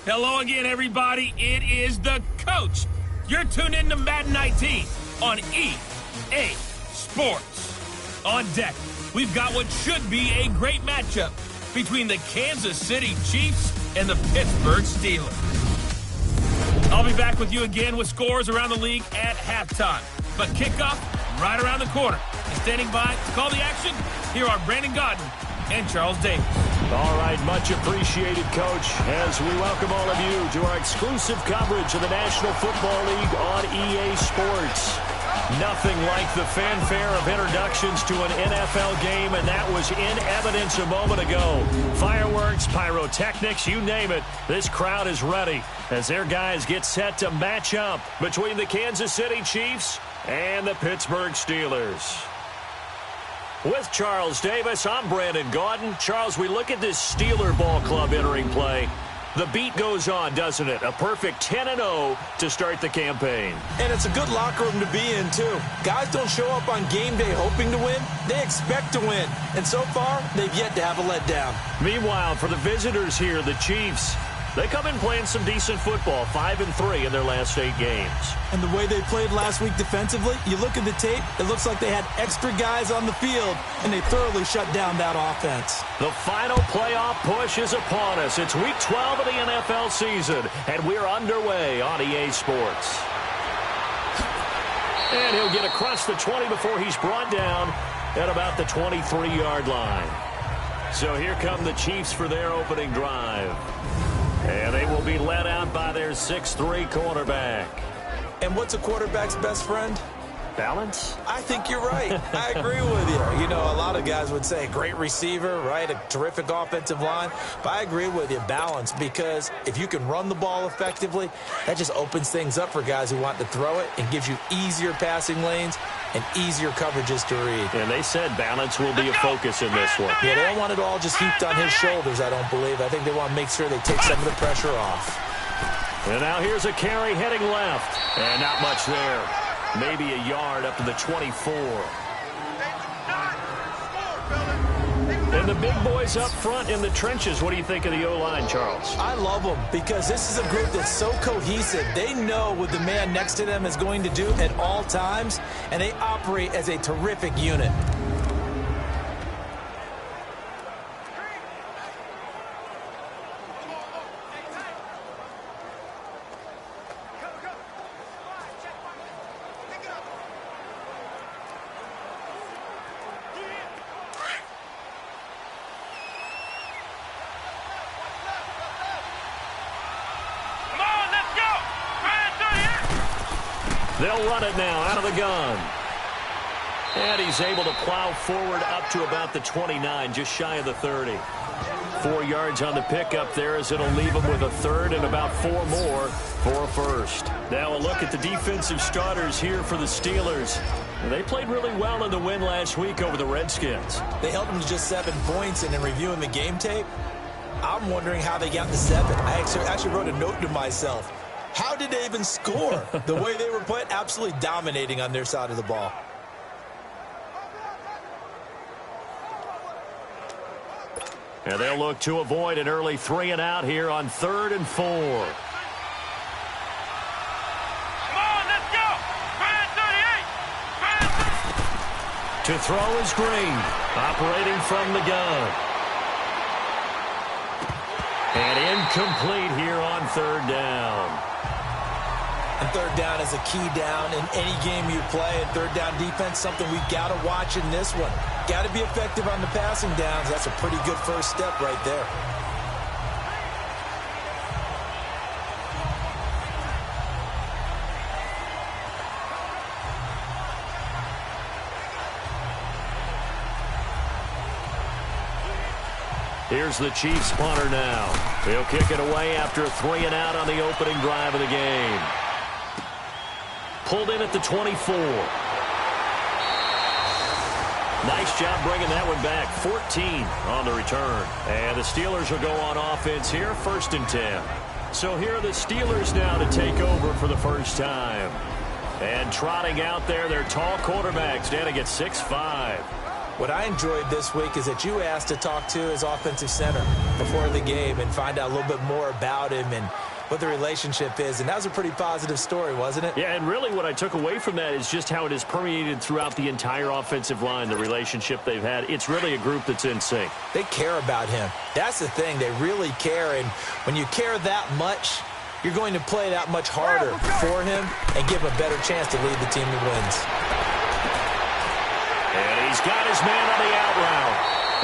Hello again, everybody. It is the coach. You're tuned in to Madden 19 on EA Sports. On deck, we've got what should be a great matchup between the Kansas City Chiefs and the Pittsburgh Steelers. I'll be back with you again with scores around the league at halftime. But kickoff right around the corner. And standing by to call the action, here are Brandon Gaudin and Charles Davis. All right, much appreciated, Coach, as we welcome all of you to our exclusive coverage of the National Football League on EA Sports. Nothing like the fanfare of introductions to an NFL game, and that was in evidence a moment ago. Fireworks, pyrotechnics, you name it, this crowd is ready as their guys get set to match up between the Kansas City Chiefs and the Pittsburgh Steelers. With Charles Davis, I'm Brandon Gaudin. Charles, we look at this Steeler ball club entering play. The beat goes on, doesn't it? A perfect 10-0 to start the campaign. And it's a good locker room to be in, too. Guys don't show up on game day hoping to win. They expect to win. And so far, they've yet to have a letdown. Meanwhile, for the visitors here, the Chiefs, they come in playing some decent football, 5-3 in their last 8 games. And the way they played last week defensively, you look at the tape, it looks like they had extra guys on the field, and they thoroughly shut down that offense. The final playoff push is upon us. It's Week 12 of the NFL season, and we're underway on EA Sports. And he'll get across the 20 before he's brought down at about the 23-yard line. So here come the Chiefs for their opening drive. And they will be led out by their 6'3 quarterback. And what's a quarterback's best friend? Balance? I think you're right. I agree with you. You know, a lot of guys would say great receiver, right? A terrific offensive line. But I agree with you, balance, because if you can run the ball effectively, that just opens things up for guys who want to throw it and gives you easier passing lanes and easier coverages to read. And they said balance will be a focus in this one. Yeah, they don't want it all just heaped on his shoulders, I don't believe. I think they want to make sure they take some of the pressure off. And now here's a carry heading left. And not much there. Maybe a yard up to the 24. And the big boys up front in the trenches. What do you think of the O-line, Charles? I love them because this is a group that's so cohesive. They know what the man next to them is going to do at all times, and they operate as a terrific unit. They'll run it now out of the gun. And he's able to plow forward up to about the 29, just shy of the 30. 4 yards on the pickup there as it'll leave him with a third and about 4 more for a first. Now a look at the defensive starters here for the Steelers. They played really well in the win last week over the Redskins. They held them to just 7 points, and in reviewing the game tape, I'm wondering how they got to 7. I actually wrote a note to myself. How did they even score? The way they were playing, absolutely dominating on their side of the ball. And they'll look to avoid an early 3 and out here on 3rd and 4. Come on, let's go! 38! To throw is Green, operating from the gun. And incomplete here on 3rd down. And 3rd down is a key down in any game you play. And 3rd down defense, something we got to watch in this one. Got to be effective on the passing downs. That's a pretty good first step right there. Here's the Chiefs punter now. He'll kick it away after a 3 and out on the opening drive of the game. Pulled in at the 24. Nice job bringing that one back. 14 on the return. And the Steelers will go on offense here, 1st and 10. So here are the Steelers now to take over for the first time. And trotting out there, their tall quarterback standing at 6'5". What I enjoyed this week is that you asked to talk to his offensive center before the game and find out a little bit more about him and what the relationship is. And that was a pretty positive story, wasn't it? Yeah, and really what I took away from that is just how it has permeated throughout the entire offensive line, the relationship they've had. It's really a group that's in sync. They care about him. That's the thing. They really care. And when you care that much, you're going to play that much harder for him and give him a better chance to lead the team to wins. And he's got his man on the out route.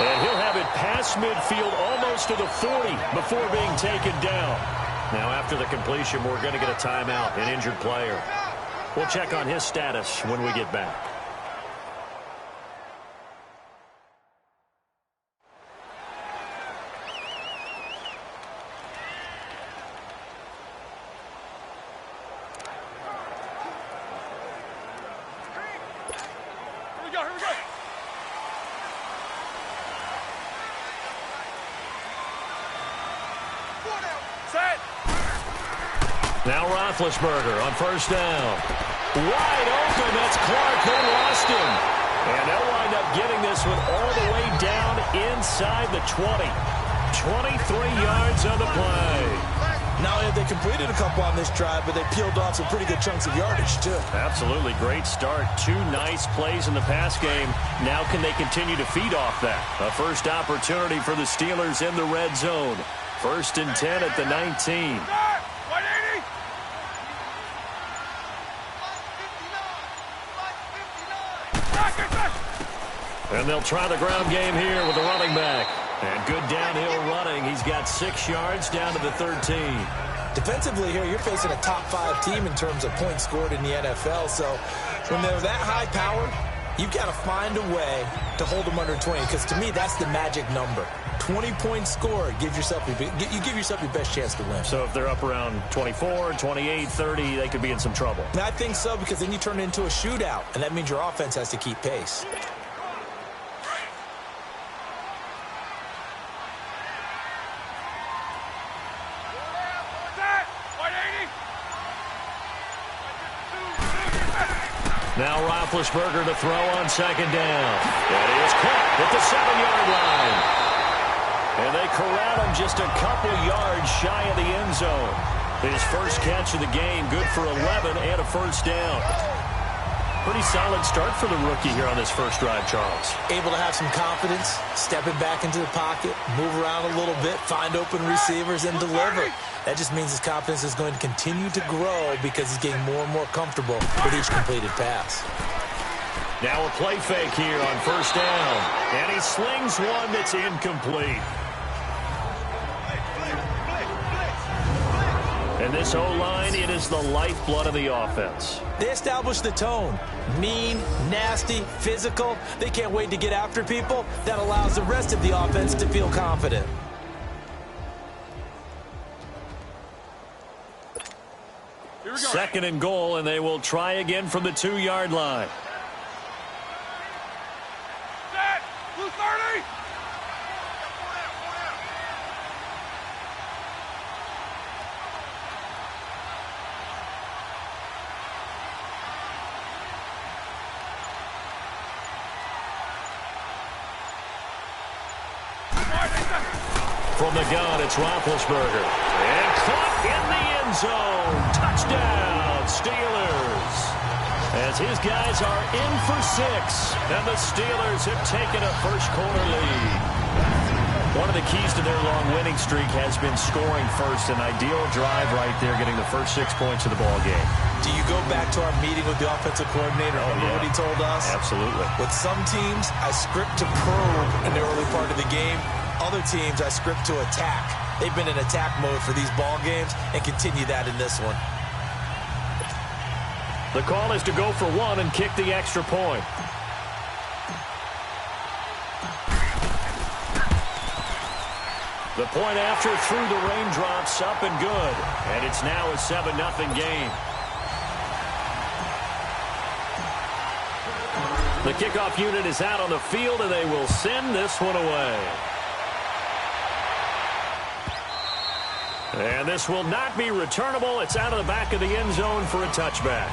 And he'll have it past midfield almost to the 40 before being taken down. Now, after the completion, we're going to get a timeout, an injured player. We'll check on his status when we get back. Now Roethlisberger on first down. Wide open. That's Clark. They lost him. And they'll wind up getting this one all the way down inside the 20. 23 yards on the play. Not only have they completed a couple on this drive, but they peeled off some pretty good chunks of yardage, too. Absolutely. Great start. 2 nice plays in the pass game. Now can they continue to feed off that? A first opportunity for the Steelers in the red zone. 1st and 10 at the 19. And they'll try the ground game here with the running back. And good downhill running. He's got 6 yards down to the 13. Defensively here, you're facing a top-5 team in terms of points scored in the NFL. So when they're that high-powered, you've got to find a way to hold them under 20. Because to me, that's the magic number. 20 points scored, you give yourself your best chance to win. So if they're up around 24, 28, 30, they could be in some trouble. And I think so, because then you turn it into a shootout, and that means your offense has to keep pace. Now Roethlisberger to throw on 2nd down. And he is caught at the 7-yard line. And they corral him just a couple yards shy of the end zone. His first catch of the game, good for 11 and a first down. Pretty solid start for the rookie here on this first drive, Charles. Able to have some confidence, stepping back into the pocket, move around a little bit, find open receivers, and deliver. That just means his confidence is going to continue to grow because he's getting more and more comfortable with each completed pass. Now a play fake here on 1st down. And he slings one that's incomplete. And this O-line, it is the lifeblood of the offense. They establish the tone. Mean, nasty, physical. They can't wait to get after people. That allows the rest of the offense to feel confident. Second and goal, and they will try again from the 2-yard line. Set! Blue 30! From the gun, it's Roethlisberger. And caught in the end zone. Touchdown, Steelers. As his guys are in for 6, and the Steelers have taken a first-quarter lead. One of the keys to their long winning streak has been scoring first. An ideal drive right there, getting the first 6 points of the ball game. Do you go back to our meeting with the offensive coordinator? Remember what he told us? Absolutely. With some teams, I script to probe in the early part of the game. Other teams, I script to attack. They've been in attack mode for these ball games and continue that in this one. The call is to go for 1 and kick the extra point. The point after through the raindrops, up and good. And it's now a 7-0 game. The kickoff unit is out on the field, and they will send this one away. And this will not be returnable. It's out of the back of the end zone for a touchback.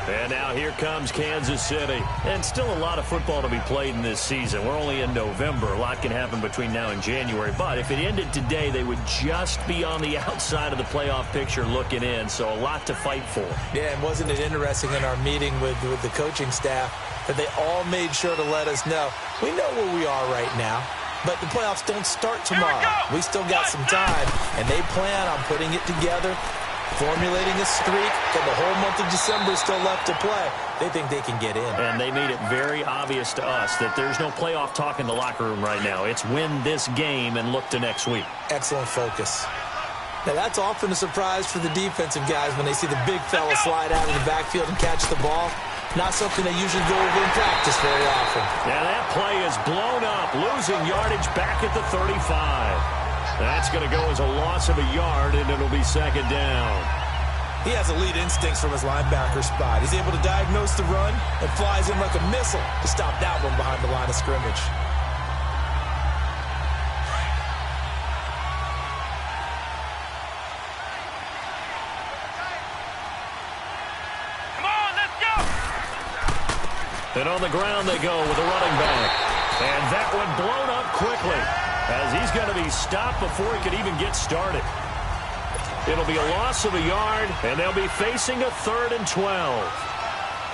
And now here comes Kansas City. And still a lot of football to be played in this season. We're only in November. A lot can happen between now and January. But if it ended today, they would just be on the outside of the playoff picture looking in. So a lot to fight for. Yeah, and wasn't it interesting in our meeting with the coaching staff that they all made sure to let us know, we know where we are right now, but the playoffs don't start tomorrow. We still got some time, and they plan on putting it together, formulating a streak, got the whole month of December still left to play. They think they can get in. And they made it very obvious to us that there's no playoff talk in the locker room right now. It's win this game and look to next week. Excellent focus. Now, that's often a surprise for the defensive guys when they see the big fella slide out of the backfield and catch the ball. Not something they usually go over in practice very often. Now that play is blown up, losing yardage back at the 35. That's going to go as a loss of a yard, and it'll be second down. He has elite instincts from his linebacker spot. He's able to diagnose the run and flies in like a missile to stop that one behind the line of scrimmage. And on the ground they go with a running back. And that one blown up quickly as he's going to be stopped before he could even get started. It'll be a loss of a yard, and they'll be facing a 3rd and 12.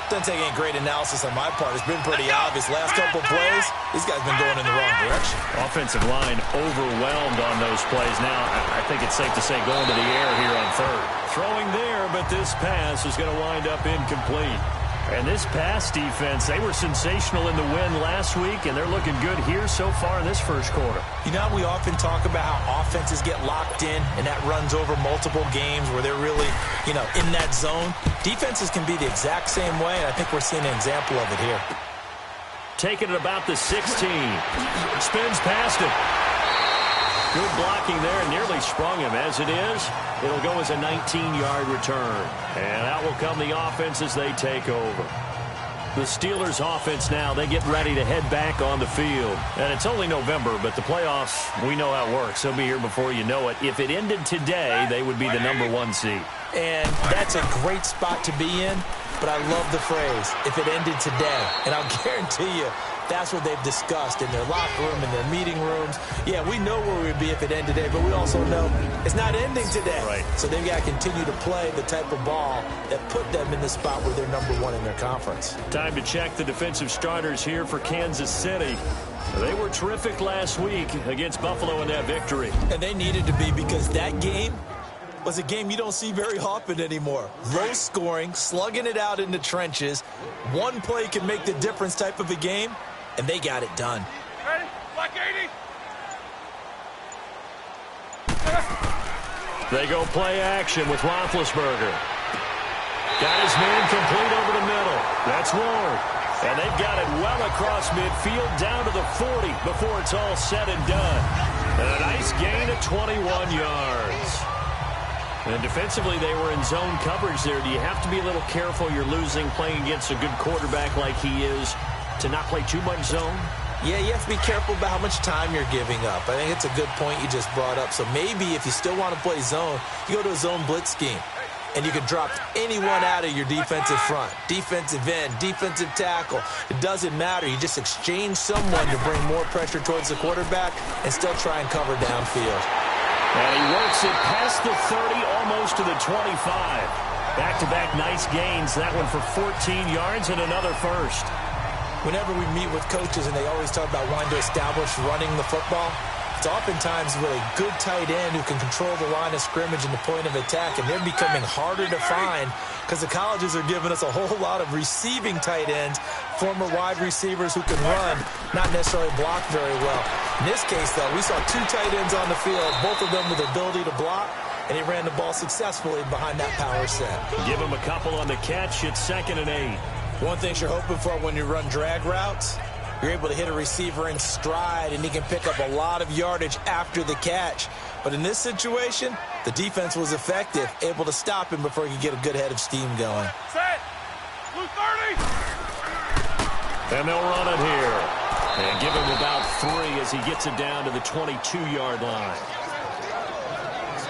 Doesn't take any great analysis on my part. It's been pretty obvious. Last couple plays, these guys been going in the wrong direction. Offensive line overwhelmed on those plays. Now, I think it's safe to say going to the air here on 3rd. Throwing there, but this pass is going to wind up incomplete. And this pass defense, they were sensational in the win last week, and they're looking good here so far in this first quarter. You know, we often talk about how offenses get locked in, and that runs over multiple games where they're really, in that zone. Defenses can be the exact same way, and I think we're seeing an example of it here. Taking it about the 16. Spins past it. Good blocking there, and nearly sprung him. As it is, it'll go as a 19-yard return. And out will come the offense as they take over. The Steelers offense now, they get ready to head back on the field. And it's only November, but the playoffs, we know how it works. They'll be here before you know it. If it ended today, they would be the #1 seed. And that's a great spot to be in, but I love the phrase, if it ended today. And I'll guarantee you, that's what they've discussed in their locker room, in their meeting rooms. Yeah, we know where we'd be if it ended today, but we also know it's not ending today. Right. So they've got to continue to play the type of ball that put them in the spot where they're #1 in their conference. Time to check the defensive starters here for Kansas City. They were terrific last week against Buffalo in that victory. And they needed to be, because that game was a game you don't see very often anymore. Low scoring, slugging it out in the trenches. One play can make the difference type of a game, and they got it done. Ready? Black 80. They go play action with Roethlisberger. Got his man complete over the middle. That's Ward. And they've got it well across midfield down to the 40 before it's all said and done. And a nice gain of 21 yards. And defensively, they were in zone coverage there. Do you have to be a little careful? You're losing playing against a good quarterback like he is to not play too much zone? Yeah, you have to be careful about how much time you're giving up. I think it's a good point you just brought up. So maybe if you still want to play zone, you go to a zone blitz scheme. And you can drop anyone out of your defensive front. Defensive end, defensive tackle. It doesn't matter. You just exchange someone to bring more pressure towards the quarterback and still try and cover downfield. And he works it past the 30, almost to the 25. Back-to-back nice gains. That one for 14 yards and another first. Whenever we meet with coaches and they always talk about wanting to establish running the football, it's oftentimes with a good tight end who can control the line of scrimmage and the point of attack, and they're becoming harder to find because the colleges are giving us a whole lot of receiving tight ends, former wide receivers who can run, not necessarily block very well. In this case, though, we saw two tight ends on the field, both of them with the ability to block, and he ran the ball successfully behind that power set. Give him a couple on the catch. It's 2nd and 8. One thing you're hoping for when you run drag routes, you're able to hit a receiver in stride, and he can pick up a lot of yardage after the catch. But in this situation, the defense was effective, able to stop him before he could get a good head of steam going. Set. Blue 30. And they'll run it here. And give him about 3 as he gets it down to the 22-yard line.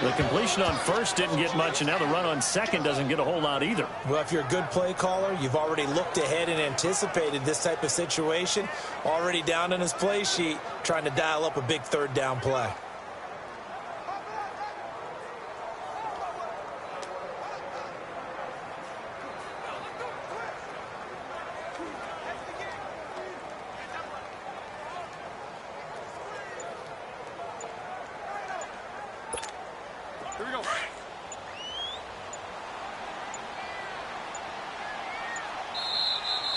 The completion on first didn't get much, and now the run on second doesn't get a whole lot either. Well, if you're a good play caller, you've already looked ahead and anticipated this type of situation. Already down in his play sheet, trying to dial up a big third down play. Here we go.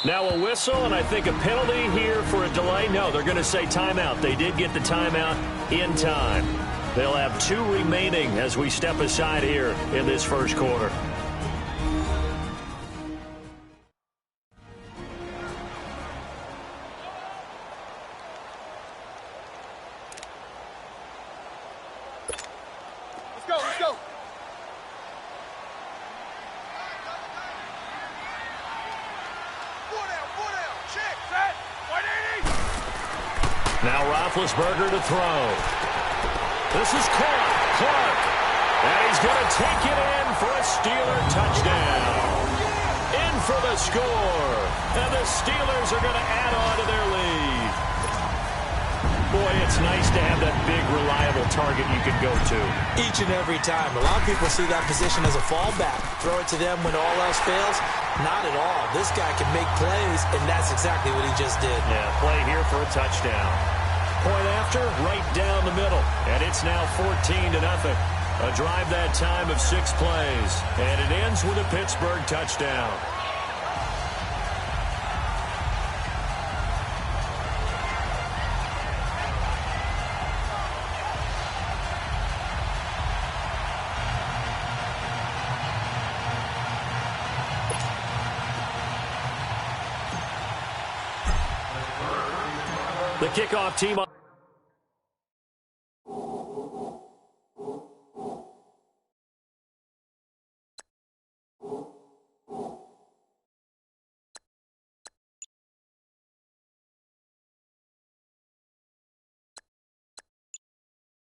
Now a whistle, and I think a penalty here for a delay. No, they're going to say timeout. They did get the timeout in time. They'll have 2 remaining as we step aside here in this first quarter. Let's go, let's go. Four down, check, set, 180. Now Roethlisberger to throw. This is Clark. And he's going to take it in for a Steeler touchdown. In for the score. And the Steelers are going to add on to their lead. Boy, it's nice to have that big, reliable target you can go to. Each and every time. A lot of people see that position as a fallback. Throw it to them when all else fails. Not at all. This guy can make plays, and that's exactly what he just did. Yeah, play here for a touchdown. Point after, right down the middle. And it's now 14-0. A drive that time of 6 plays. And it ends with a Pittsburgh touchdown. The kickoff team on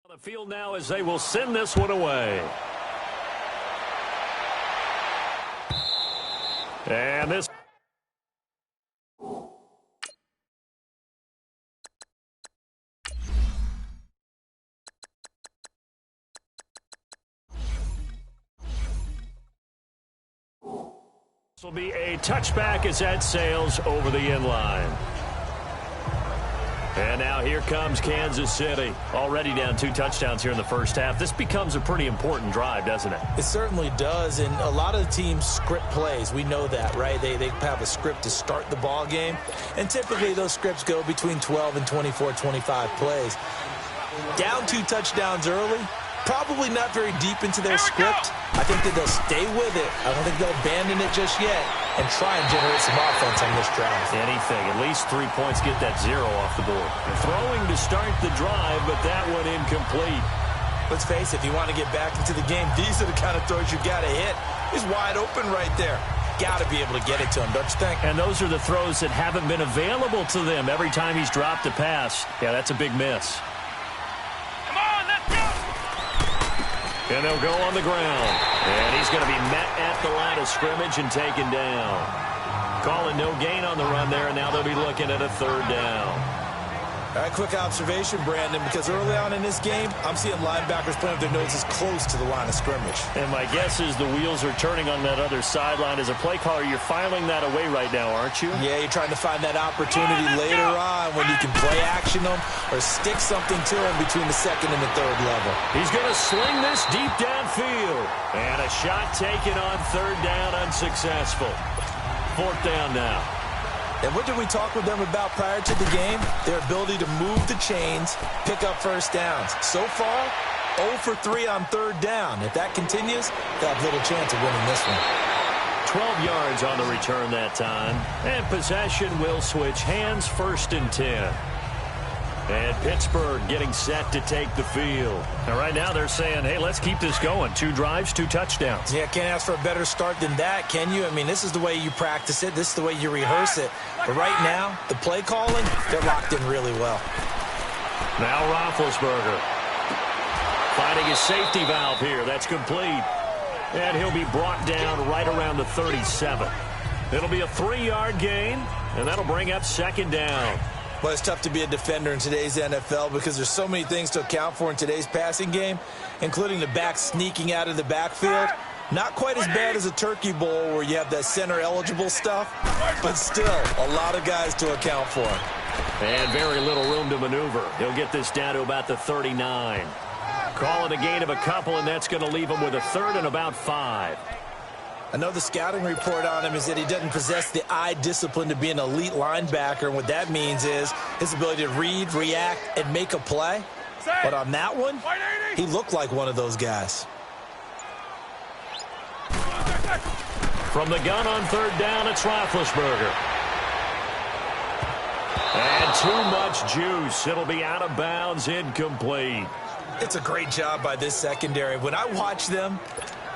the field now as they will send this one away. And this will be a touchback as that sails over the end line. And now here comes Kansas City. Already down 2 touchdowns here in the first half. This becomes a pretty important drive, doesn't it? It certainly does, and a lot of the teams script plays. We know that, right? They have a script to start the ball game, and typically those scripts go between 12 and 24, 25 plays. Down 2 touchdowns early, probably not very deep into their script. I think that they'll stay with it. I don't think they'll abandon it just yet and try and generate some offense on this drive. Anything. At least 3 points, get that 0 off the board. Throwing to start the drive, but that one incomplete. Let's face it, if you want to get back into the game, these are the kind of throws you got to hit. He's wide open right there. Got to be able to get it to him, don't you think? And those are the throws that haven't been available to them every time he's dropped a pass. Yeah, that's a big miss. Come on, let's go. And they'll go on the ground. And he's going to be met at the line of scrimmage and taken down. Calling no gain on the run there, and now they'll be looking at a 3rd down. All right, quick observation, Brandon, because early on in this game, I'm seeing linebackers playing with their noses close to the line of scrimmage. And my guess is the wheels are turning on that other sideline. As a play caller, you're filing that away right now, aren't you? Yeah, you're trying to find that opportunity later on when you can play action them or stick something to them between the 2nd and the 3rd level. He's going to sling this deep downfield. And a shot taken on 3rd down, unsuccessful. 4th down now. And what did we talk with them about prior to the game? Their ability to move the chains, pick up first downs. So far, 0 for 3 on 3rd down. If that continues, they'll have little chance of winning this one. 12 yards on the return that time. And possession will switch hands, 1st and 10. And Pittsburgh getting set to take the field. And right now they're saying, hey, let's keep this going. 2 drives, 2 touchdowns. Yeah, can't ask for a better start than that, can you? I mean, this is the way you practice it. This is the way you rehearse it. But right now, the play calling, they're locked in really well. Now Roethlisberger. Finding his safety valve here. That's complete. And he'll be brought down right around the 37. It'll be a 3-yard gain, and that'll bring up second down. Well, it's tough to be a defender in today's NFL because there's so many things to account for in today's passing game, including the back sneaking out of the backfield. Not quite as bad as a turkey bowl where you have that center-eligible stuff, but still a lot of guys to account for. And very little room to maneuver. He'll get this down to about the 39. Call it a gain of a couple, and that's going to leave him with a 3rd and about 5. I know the scouting report on him is that he doesn't possess the eye discipline to be an elite linebacker, and what that means is his ability to read, react, and make a play. But on that one, he looked like one of those guys. From the gun on 3rd down, it's Roethlisberger. And too much juice. It'll be out of bounds, incomplete. It's a great job by this secondary. When I watch them,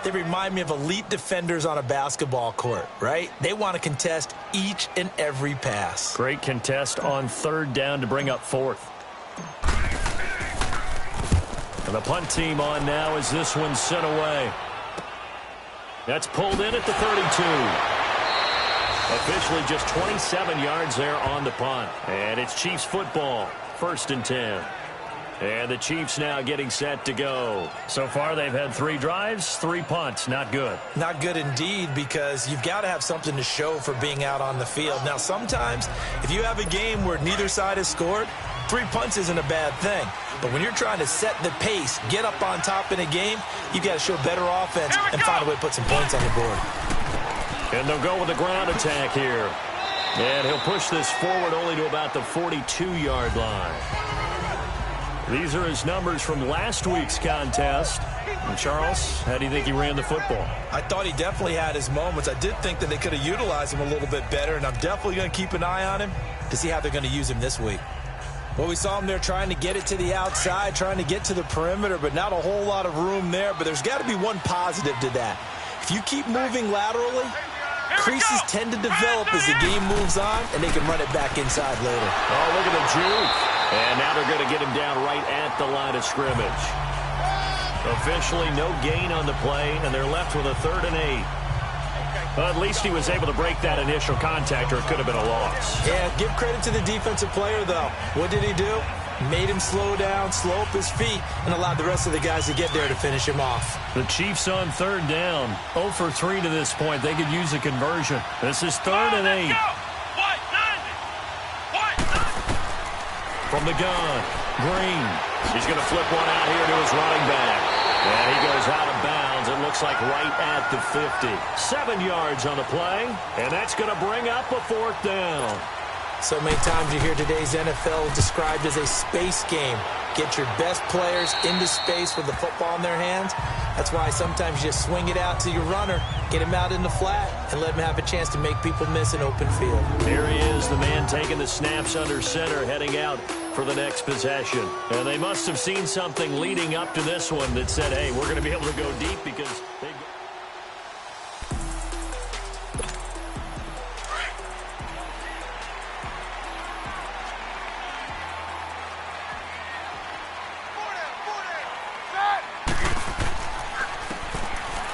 they remind me of elite defenders on a basketball court, right? They want to contest each and every pass. Great contest on 3rd down to bring up 4th. And the punt team on now as this one's sent away. That's pulled in at the 32. Officially just 27 yards there on the punt. And it's Chiefs football, 1st and 10. And the Chiefs now getting set to go. So far, they've had 3 drives, 3 punts. Not good. Not good indeed, because you've got to have something to show for being out on the field. Now, sometimes, if you have a game where neither side has scored, 3 punts isn't a bad thing. But when you're trying to set the pace, get up on top in a game, you've got to show better offense and find a way to put some points on the board. And they'll go with the ground attack here. And he'll push this forward only to about the 42-yard line. These are his numbers from last week's contest. And Charles, how do you think he ran the football? I thought he definitely had his moments. I did think that they could have utilized him a little bit better, and I'm definitely going to keep an eye on him to see how they're going to use him this week. Well, we saw him there trying to get it to the outside, trying to get to the perimeter, but not a whole lot of room there. But there's got to be one positive to that. If you keep moving laterally, creases tend to develop as the game moves on, and they can run it back inside later. Oh, look at the juke. And now they're going to get him down right at the line of scrimmage. Officially no gain on the play, and they're left with a 3rd and 8. But at least he was able to break that initial contact, or it could have been a loss. Yeah, give credit to the defensive player, though. What did he do? Made him slow down, slow up his feet, and allowed the rest of the guys to get there to finish him off. The Chiefs on 3rd down. 0 for 3 to this point. They could use a conversion. This is 3rd and 8. From the gun, Green. He's going to flip one out here to his running back. And he goes out of bounds. It looks like right at the 50. 7 yards on the play. And that's going to bring up a 4th down. So many times you hear today's NFL described as a space game. Get your best players into space with the football in their hands. That's why sometimes you just swing it out to your runner, get him out in the flat, and let him have a chance to make people miss an open field. Here he is, the man taking the snaps under center, heading out for the next possession. And they must have seen something leading up to this one that said, hey, we're going to be able to go deep because they...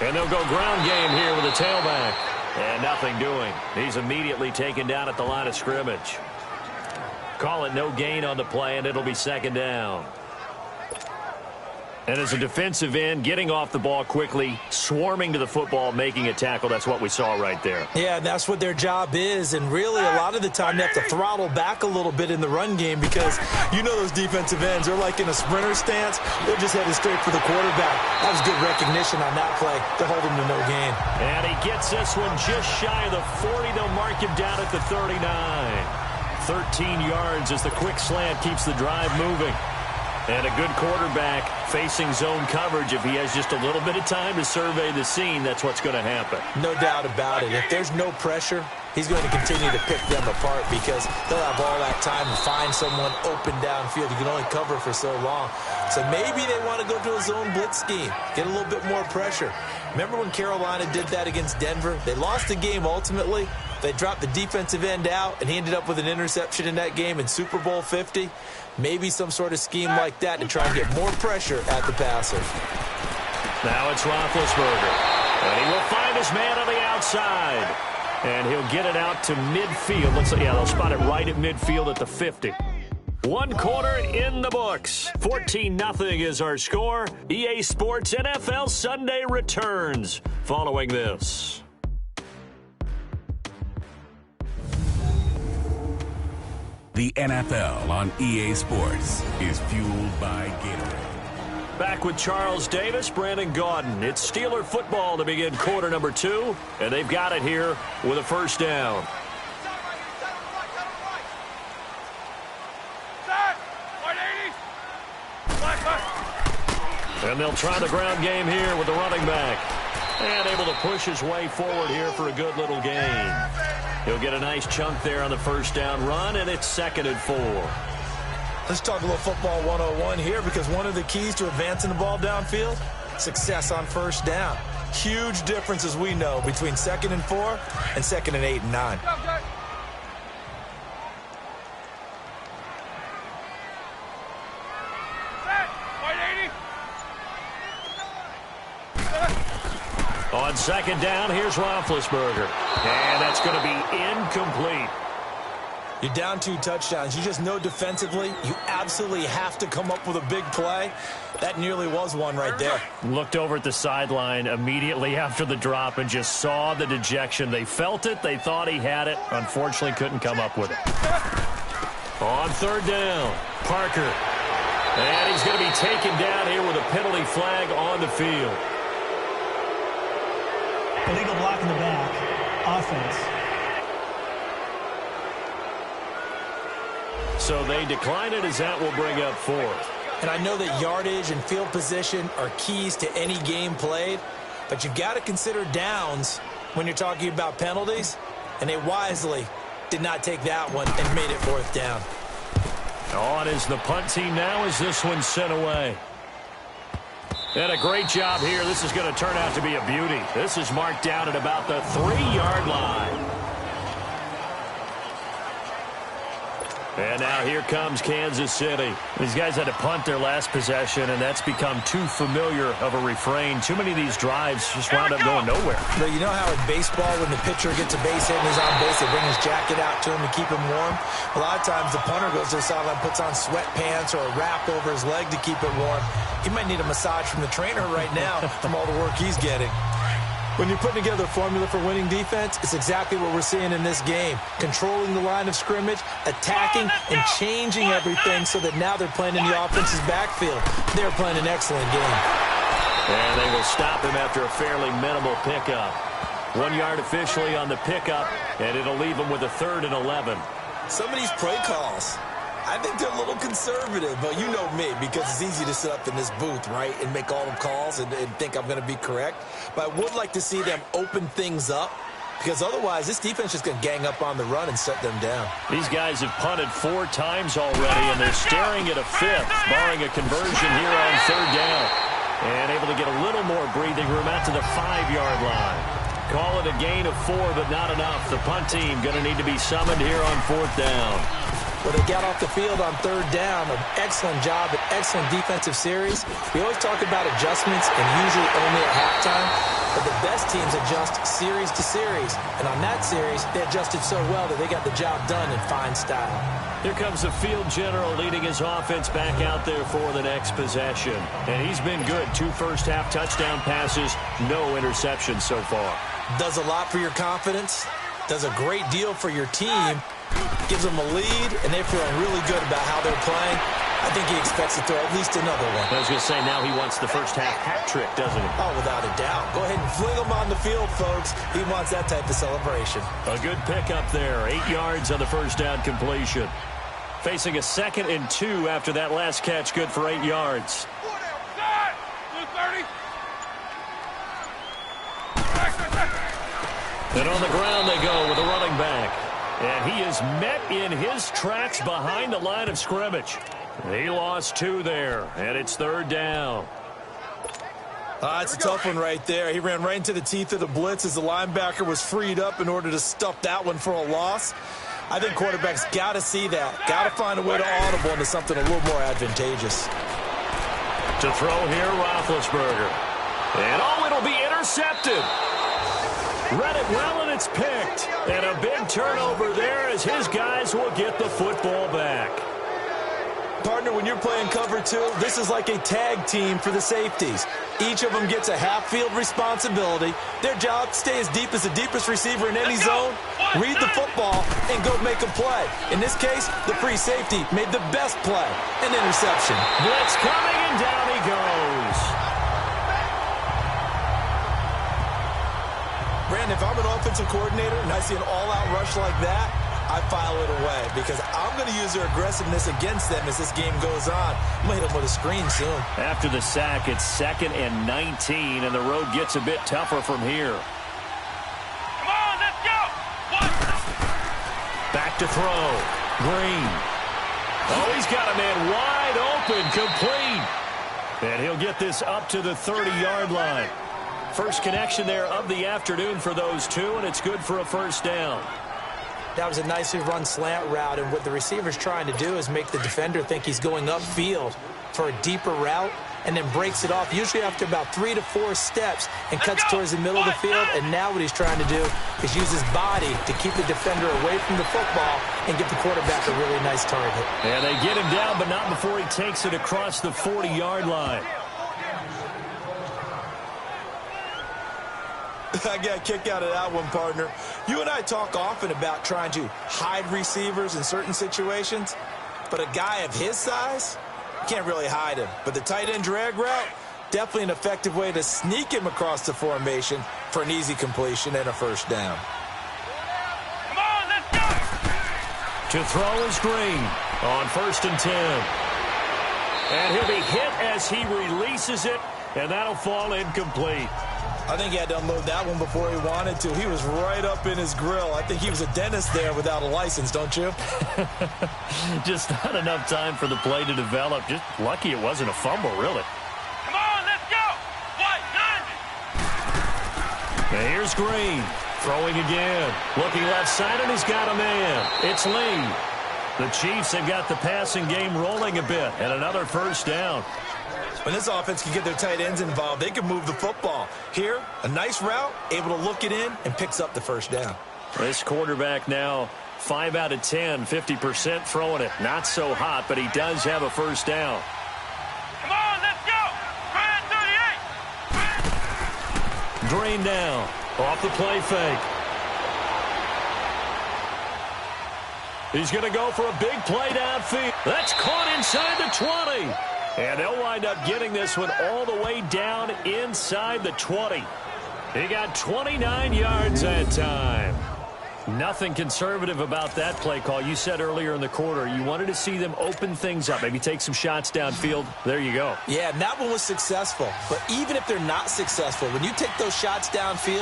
And they'll go ground game here with a tailback. And nothing doing. He's immediately taken down at the line of scrimmage. Call it no gain on the play, and it'll be 2nd down. And as a defensive end, getting off the ball quickly, swarming to the football, making a tackle, that's what we saw right there. Yeah, and that's what their job is. And really, a lot of the time, they have to throttle back a little bit in the run game because you know those defensive ends, they're like in a sprinter stance. They're just headed straight for the quarterback. That was good recognition on that play to hold him to no gain. And he gets this one just shy of the 40. They'll mark him down at the 39. 13 yards as the quick slant keeps the drive moving. And a good quarterback facing zone coverage. If he has just a little bit of time to survey the scene, that's what's going to happen. No doubt about it. If there's no pressure, he's going to continue to pick them apart because they'll have all that time to find someone open downfield. You can only cover for so long. So maybe they want to go to a zone blitz scheme, get a little bit more pressure. Remember when Carolina did that against Denver? They lost the game ultimately, They dropped the defensive end out, and he ended up with an interception in that game in Super Bowl 50. Maybe some sort of scheme like that to try and get more pressure at the passer. Now it's Roethlisberger. And he will find his man on the outside. And he'll get it out to midfield. Looks like, yeah, they'll spot it right at midfield at the 50. 1 quarter in the books. 14-0 is our score. EA Sports NFL Sunday returns following this. The NFL on EA Sports is fueled by Gatorade. Back with Charles Davis, Brandon Gaudin. It's Steeler football to begin quarter number 2, and they've got it here with a first down. And they'll try the ground game here with the running back. And able to push his way forward here for a good little gain. He'll get a nice chunk there on the first down run, and it's 2nd and 4. Let's talk a little football 101 here, because one of the keys to advancing the ball downfield, success on first down. Huge difference, as we know, between 2nd and 4 and 2nd and 8 and 9. On 2nd down, here's Roethlisberger. And that's going to be incomplete. You're down 2 touchdowns. You just know defensively you absolutely have to come up with a big play. That nearly was one right there. Looked over at the sideline immediately after the drop and just saw the dejection. They felt it. They thought he had it. Unfortunately, couldn't come up with it. On 3rd down, Parker. And he's going to be taken down here with a penalty flag on the field. Illegal block in the back. Offense. So they decline it, as that will bring up 4th. And I know that yardage and field position are keys to any game played, but you've got to consider downs when you're talking about penalties, and they wisely did not take that one and made it 4th down. On is the punt team now as this one's sent away. And a great job here. This is going to turn out to be a beauty. This is marked down at about the 3-yard line. And now here comes Kansas City. These guys had to punt their last possession, and that's become too familiar of a refrain. Too many of these drives just wound up going nowhere. But you know how in baseball, when the pitcher gets a base hit and he's on base, they bring his jacket out to him to keep him warm? A lot of times the punter goes to the sideline, puts on sweatpants or a wrap over his leg to keep it warm. He might need a massage from the trainer right now from all the work he's getting. When you're putting together a formula for winning defense, it's exactly what we're seeing in this game. Controlling the line of scrimmage, attacking, and changing everything so that now they're playing in the offense's backfield. They're playing an excellent game. And they will stop him after a fairly minimal pickup. 1 yard officially on the pickup, and it'll leave him with a 3rd and 11. Some of these play calls, I think they're a little conservative, but you know me, because it's easy to sit up in this booth, right, and make all the calls and think I'm going to be correct. But I would like to see them open things up, because otherwise this defense is going to gang up on the run and shut them down. These guys have punted 4 times already, and they're staring at a 5th, barring a conversion here on 3rd down. And able to get a little more breathing room out to the 5-yard line. Call it a gain of 4, but not enough. The punt team going to need to be summoned here on 4th down. Well, they got off the field on 3rd down. An excellent job, an excellent defensive series. We always talk about adjustments, and usually only at halftime. But the best teams adjust series to series. And on that series, they adjusted so well that they got the job done in fine style. Here comes the field general leading his offense back out there for the next possession. And he's been good. 2 first-half touchdown passes, no interceptions so far. Does a lot for your confidence. Does a great deal for your team. Gives them a lead, and they're feeling really good about how they're playing. I think he expects to throw at least another one. I was going to say, now he wants the first-half hat trick, doesn't he? Oh, without a doubt. Go ahead and fling him on the field, folks. He wants that type of celebration. A good pickup there. 8 yards on the first down completion. Facing a 2nd and 2 after that last catch, good for 8 yards. And on the ground they go with a running back. And he is met in his tracks behind the line of scrimmage. He lost 2 there, and it's 3rd down. That's a tough one right there. He ran right into the teeth of the blitz as the linebacker was freed up in order to stuff that one for a loss. I think quarterbacks got to see that. Got to find a way to audible into something a little more advantageous. To throw here, Roethlisberger. And it'll be intercepted. Read it well, and it's picked. And a big turnover there as his guys will get the football back. Partner, when you're playing cover two, this is like a tag team for the safeties. Each of them gets a half-field responsibility. Their job, stay as deep as the deepest receiver in any zone, read the football, and go make a play. In this case, the free safety made the best play, an interception. Blitz coming, and down he goes. Brandon, if I'm an offensive coordinator and I see an all-out rush like that, I file it away because I'm going to use their aggressiveness against them as this game goes on. I'm going to hit them with a screen soon. After the sack, it's 2nd and 19, and the road gets a bit tougher from here. Come on, let's go. Back to throw. Green. Oh, he's got a man wide open, complete. And he'll get this up to the 30-yard line. First connection there of the afternoon for those two, and it's good for a first down. That was a nicely run slant route, and what the receiver's trying to do is make the defender think he's going upfield for a deeper route and then breaks it off, usually after about 3 to 4 steps, and cuts towards the middle of the field. And now what he's trying to do is use his body to keep the defender away from the football and give the quarterback a really nice target. Yeah, they get him down, but not before he takes it across the 40-yard line. I got a kick out of that one, partner. You and I talk often about trying to hide receivers in certain situations, but a guy of his size, you can't really hide him. But the tight end drag route, definitely an effective way to sneak him across the formation for an easy completion and a first down. Come on, let's go. To throw is Green on 1st and 10. And he'll be hit as he releases it, and that'll fall incomplete. I think he had to unload that one before he wanted to. He was right up in his grill. I think he was a dentist there without a license, don't you? Just not enough time for the play to develop. Just lucky it wasn't a fumble, really. Come on, let's go. Now here's Green. Throwing again. Looking left side, and he's got a man. It's Lee. The Chiefs have got the passing game rolling a bit, and another first down. When this offense can get their tight ends involved, they can move the football. Here, a nice route, able to look it in, and picks up the first down. This quarterback now 5 out of 10, 50% throwing it. Not so hot, but he does have a first down. Come on, let's go. Brand 38. Green down. Off the play fake. He's going to go for a big play downfield. That's caught inside the 20. And they'll wind up getting this one all the way down inside the 20. He got 29 yards that time. Nothing conservative about that play call. You said earlier in the quarter you wanted to see them open things up, maybe take some shots downfield. There you go. Yeah, and that one was successful. But even if they're not successful, when you take those shots downfield,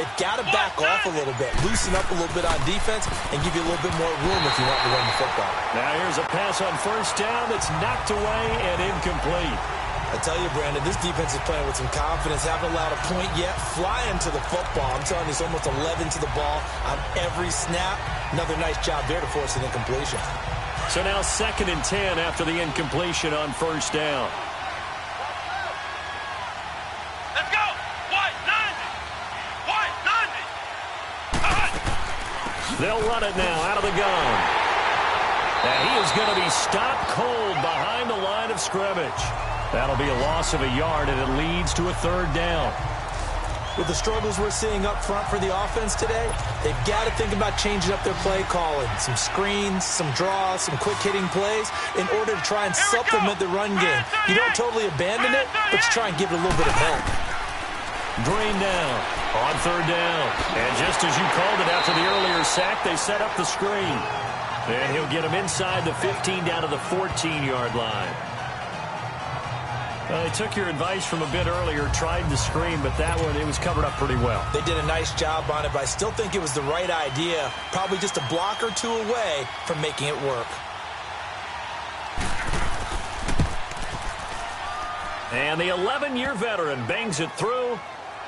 they've got to back off a little bit, loosen up a little bit on defense, and give you a little bit more room if you want to run the football. Now here's a pass on first down that's knocked away and incomplete. I tell you, Brandon, this defense is playing with some confidence. Haven't allowed a point yet. Flying to the football. I'm telling you, it's almost 11 to the ball on every snap. Another nice job there to force an incompletion. So now 2nd and 10 after the incompletion on first down. Let's go. White 90. They'll run it now out of the gun. And he is going to be stopped cold behind the line of scrimmage. That'll be a loss of a yard, and it leads to a 3rd down. With the struggles we're seeing up front for the offense today, they've got to think about changing up their play calling. Some screens, some draws, some quick-hitting plays in order to try and supplement the run game. You don't totally abandon it, but you try and give it a little bit of help. Green down on 3rd down. And just as you called it after the earlier sack, they set up the screen. And he'll get him inside the 15 down to the 14-yard line. They took your advice from a bit earlier, tried the screen, but that one, it was covered up pretty well. They did a nice job on it, but I still think it was the right idea. Probably just a block or two away from making it work. And the 11-year veteran bangs it through,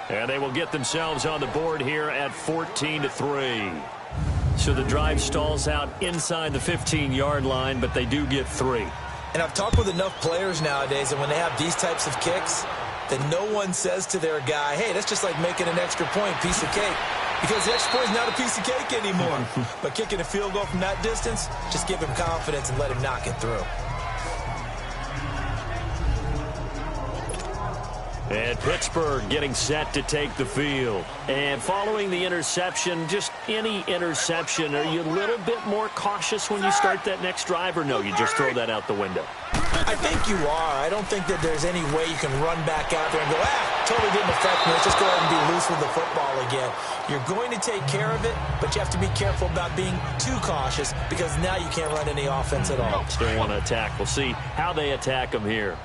and they will get themselves on the board here at 14-3. So the drive stalls out inside the 15-yard line, but they do get 3. And I've talked with enough players nowadays, and when they have these types of kicks, that no one says to their guy, hey, that's just like making an extra point, piece of cake. Because the extra point is not a piece of cake anymore. But kicking a field goal from that distance, just give him confidence and let him knock it through. And Pittsburgh getting set to take the field. And following the interception, just any interception, are you a little bit more cautious when you start that next drive, or no, you just throw that out the window? I think you are. I don't think that there's any way you can run back out there and go, totally didn't affect me. Let's just go ahead and be loose with the football again. You're going to take care of it, but you have to be careful about being too cautious because now you can't run any offense at all. Still want to attack. We'll see how they attack him here.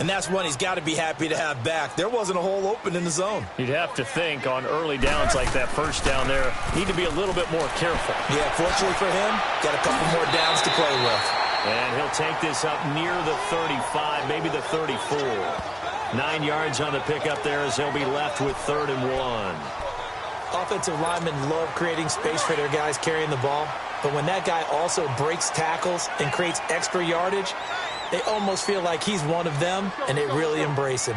And that's one he's got to be happy to have back. There wasn't a hole open in the zone. You'd have to think on early downs like that first down there, need to be a little bit more careful. Yeah, fortunately for him, got a couple more downs to play with. And he'll take this up near the 35, maybe the 34. 9 yards on the pickup there as they'll be left with 3rd and 1. Offensive linemen love creating space for their guys carrying the ball. But when that guy also breaks tackles and creates extra yardage, they almost feel like he's one of them, and they really embrace him.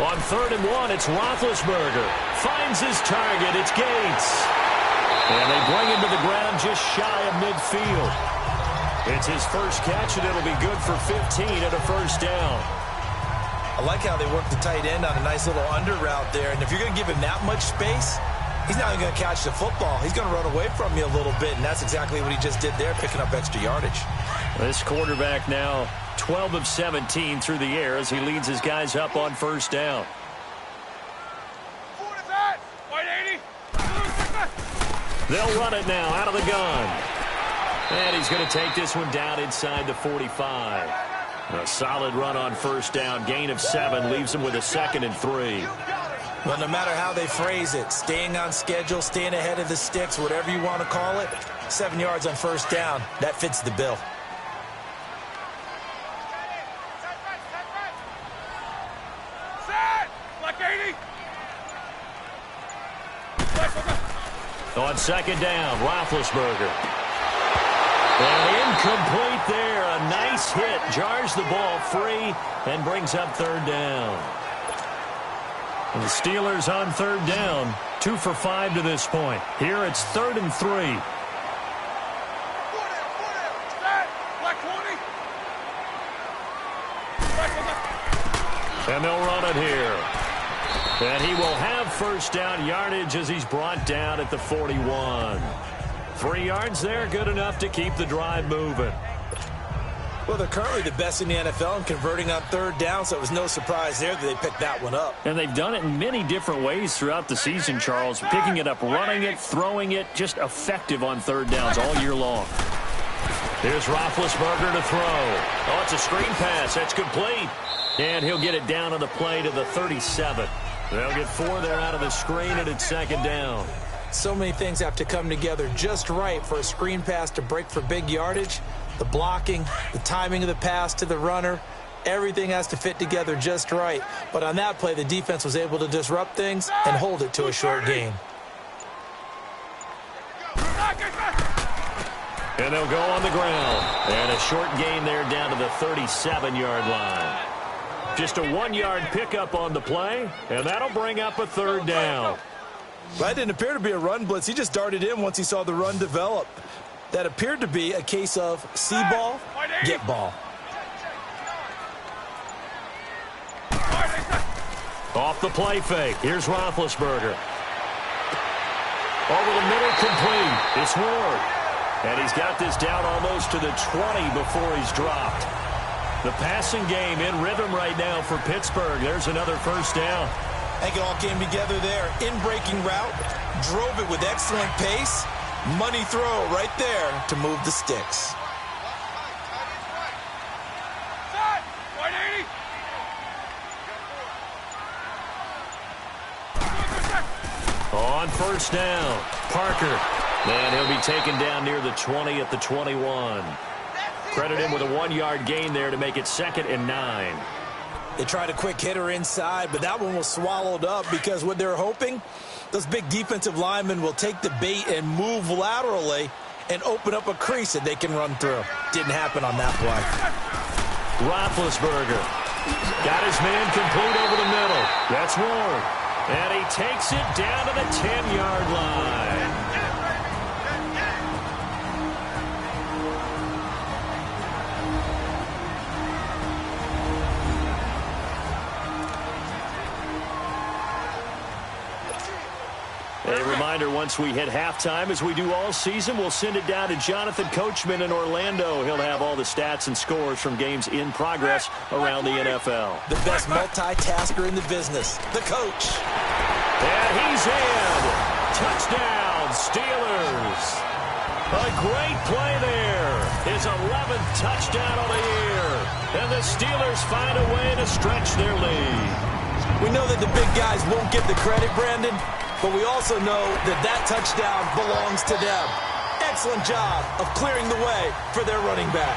On 3rd and 1, it's Roethlisberger. Finds his target. It's Gates. And they bring him to the ground just shy of midfield. It's his first catch, and it'll be good for 15 at a first down. I like how they work the tight end on a nice little under route there. And if you're going to give him that much space, he's not even going to catch the football. He's going to run away from you a little bit, and that's exactly what he just did there, picking up extra yardage. This quarterback now 12 of 17 through the air as he leads his guys up on first down. They'll run it now out of the gun. And he's going to take this one down inside the 45. A solid run on first down. Gain of 7 leaves him with a 2nd and 3. Well, no matter how they phrase it, staying on schedule, staying ahead of the sticks, whatever you want to call it, 7 yards on first down, that fits the bill. On 2nd down, Roethlisberger. And incomplete there. A nice hit. Jars the ball free and brings up 3rd down. And the Steelers on 3rd down. 2 for 5 to this point. Here it's 3rd and 3. And they'll run it here. And he will have first down yardage as he's brought down at the 41. 3 yards there, good enough to keep the drive moving. Well, they're currently the best in the NFL in converting on 3rd down, so it was no surprise there that they picked that one up. And they've done it in many different ways throughout the season, Charles. Picking it up, running it, throwing it, just effective on 3rd downs all year long. Here's Roethlisberger to throw. Oh, it's a screen pass. That's complete. And he'll get it down on the play to the 37. They'll get 4 there out of the screen, and it's 2nd down. So many things have to come together just right for a screen pass to break for big yardage. The blocking, the timing of the pass to the runner, everything has to fit together just right. But on that play, the defense was able to disrupt things and hold it to a short gain. And they'll go on the ground. And a short gain there down to the 37-yard line. Just a 1-yard pickup on the play, and that'll bring up a 3rd down. That didn't appear to be a run blitz. He just darted in once he saw the run develop. That appeared to be a case of see ball, get ball. Off the play fake. Here's Roethlisberger. Over the middle, complete. It's Ward. And he's got this down almost to the 20 before he's dropped. The passing game in rhythm right now for Pittsburgh. There's another first down. I think it all came together there. In-breaking route, drove it with excellent pace. Money throw right there to move the sticks. On first down, Parker. And he'll be taken down near the 20 at the 21. Credit him with a 1-yard gain there to make it 2nd and 9. They tried a quick hitter inside, but that one was swallowed up because what they're hoping, those big defensive linemen will take the bait and move laterally and open up a crease that they can run through. Didn't happen on that play. Roethlisberger got his man complete over the middle. That's Ward. And he takes it down to the 10-yard line. A reminder, once we hit halftime, as we do all season, we'll send it down to Jonathan Coachman in Orlando. He'll have all the stats and scores from games in progress around the NFL. The best multitasker in the business, the coach. And he's in. Touchdown, Steelers. A great play there. His 11th touchdown of the year. And the Steelers find a way to stretch their lead. We know that the big guys won't get the credit, Brandon, but we also know that that touchdown belongs to them. Excellent job of clearing the way for their running back.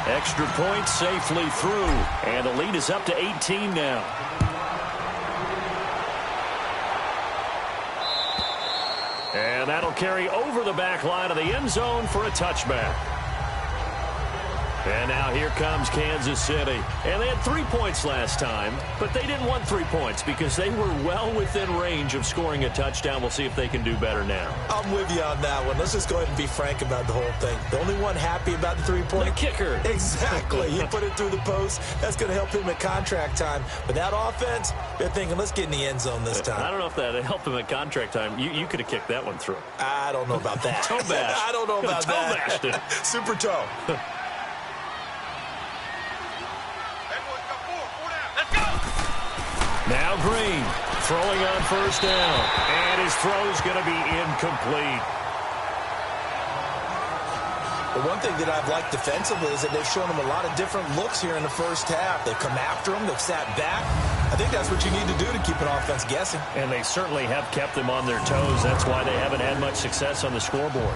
Extra point safely through, and the lead is up to 18 now. And that'll carry over the back line of the end zone for a touchback. And now here comes Kansas City. And they had 3 points last time, but they didn't want 3 points because they were well within range of scoring a touchdown. We'll see if they can do better now. I'm with you on that one. Let's just go ahead and be frank about the whole thing. The only one happy about the 3-point? The kicker. Exactly. He put it through the post. That's going to help him at contract time. But that offense, they're thinking, let's get in the end zone this time. I don't know if that helped him at contract time. You could have kicked that one through. I don't know about that. Toe bash. I don't know about toe that. Bashed it. Super toe. Now Green throwing on first down, and his throw's going to be incomplete. The one thing that I've liked defensively is that they've shown him a lot of different looks here in the first half. They've come after him. They've sat back. I think that's what you need to do to keep an offense guessing. And they certainly have kept them on their toes. That's why they haven't had much success on the scoreboard.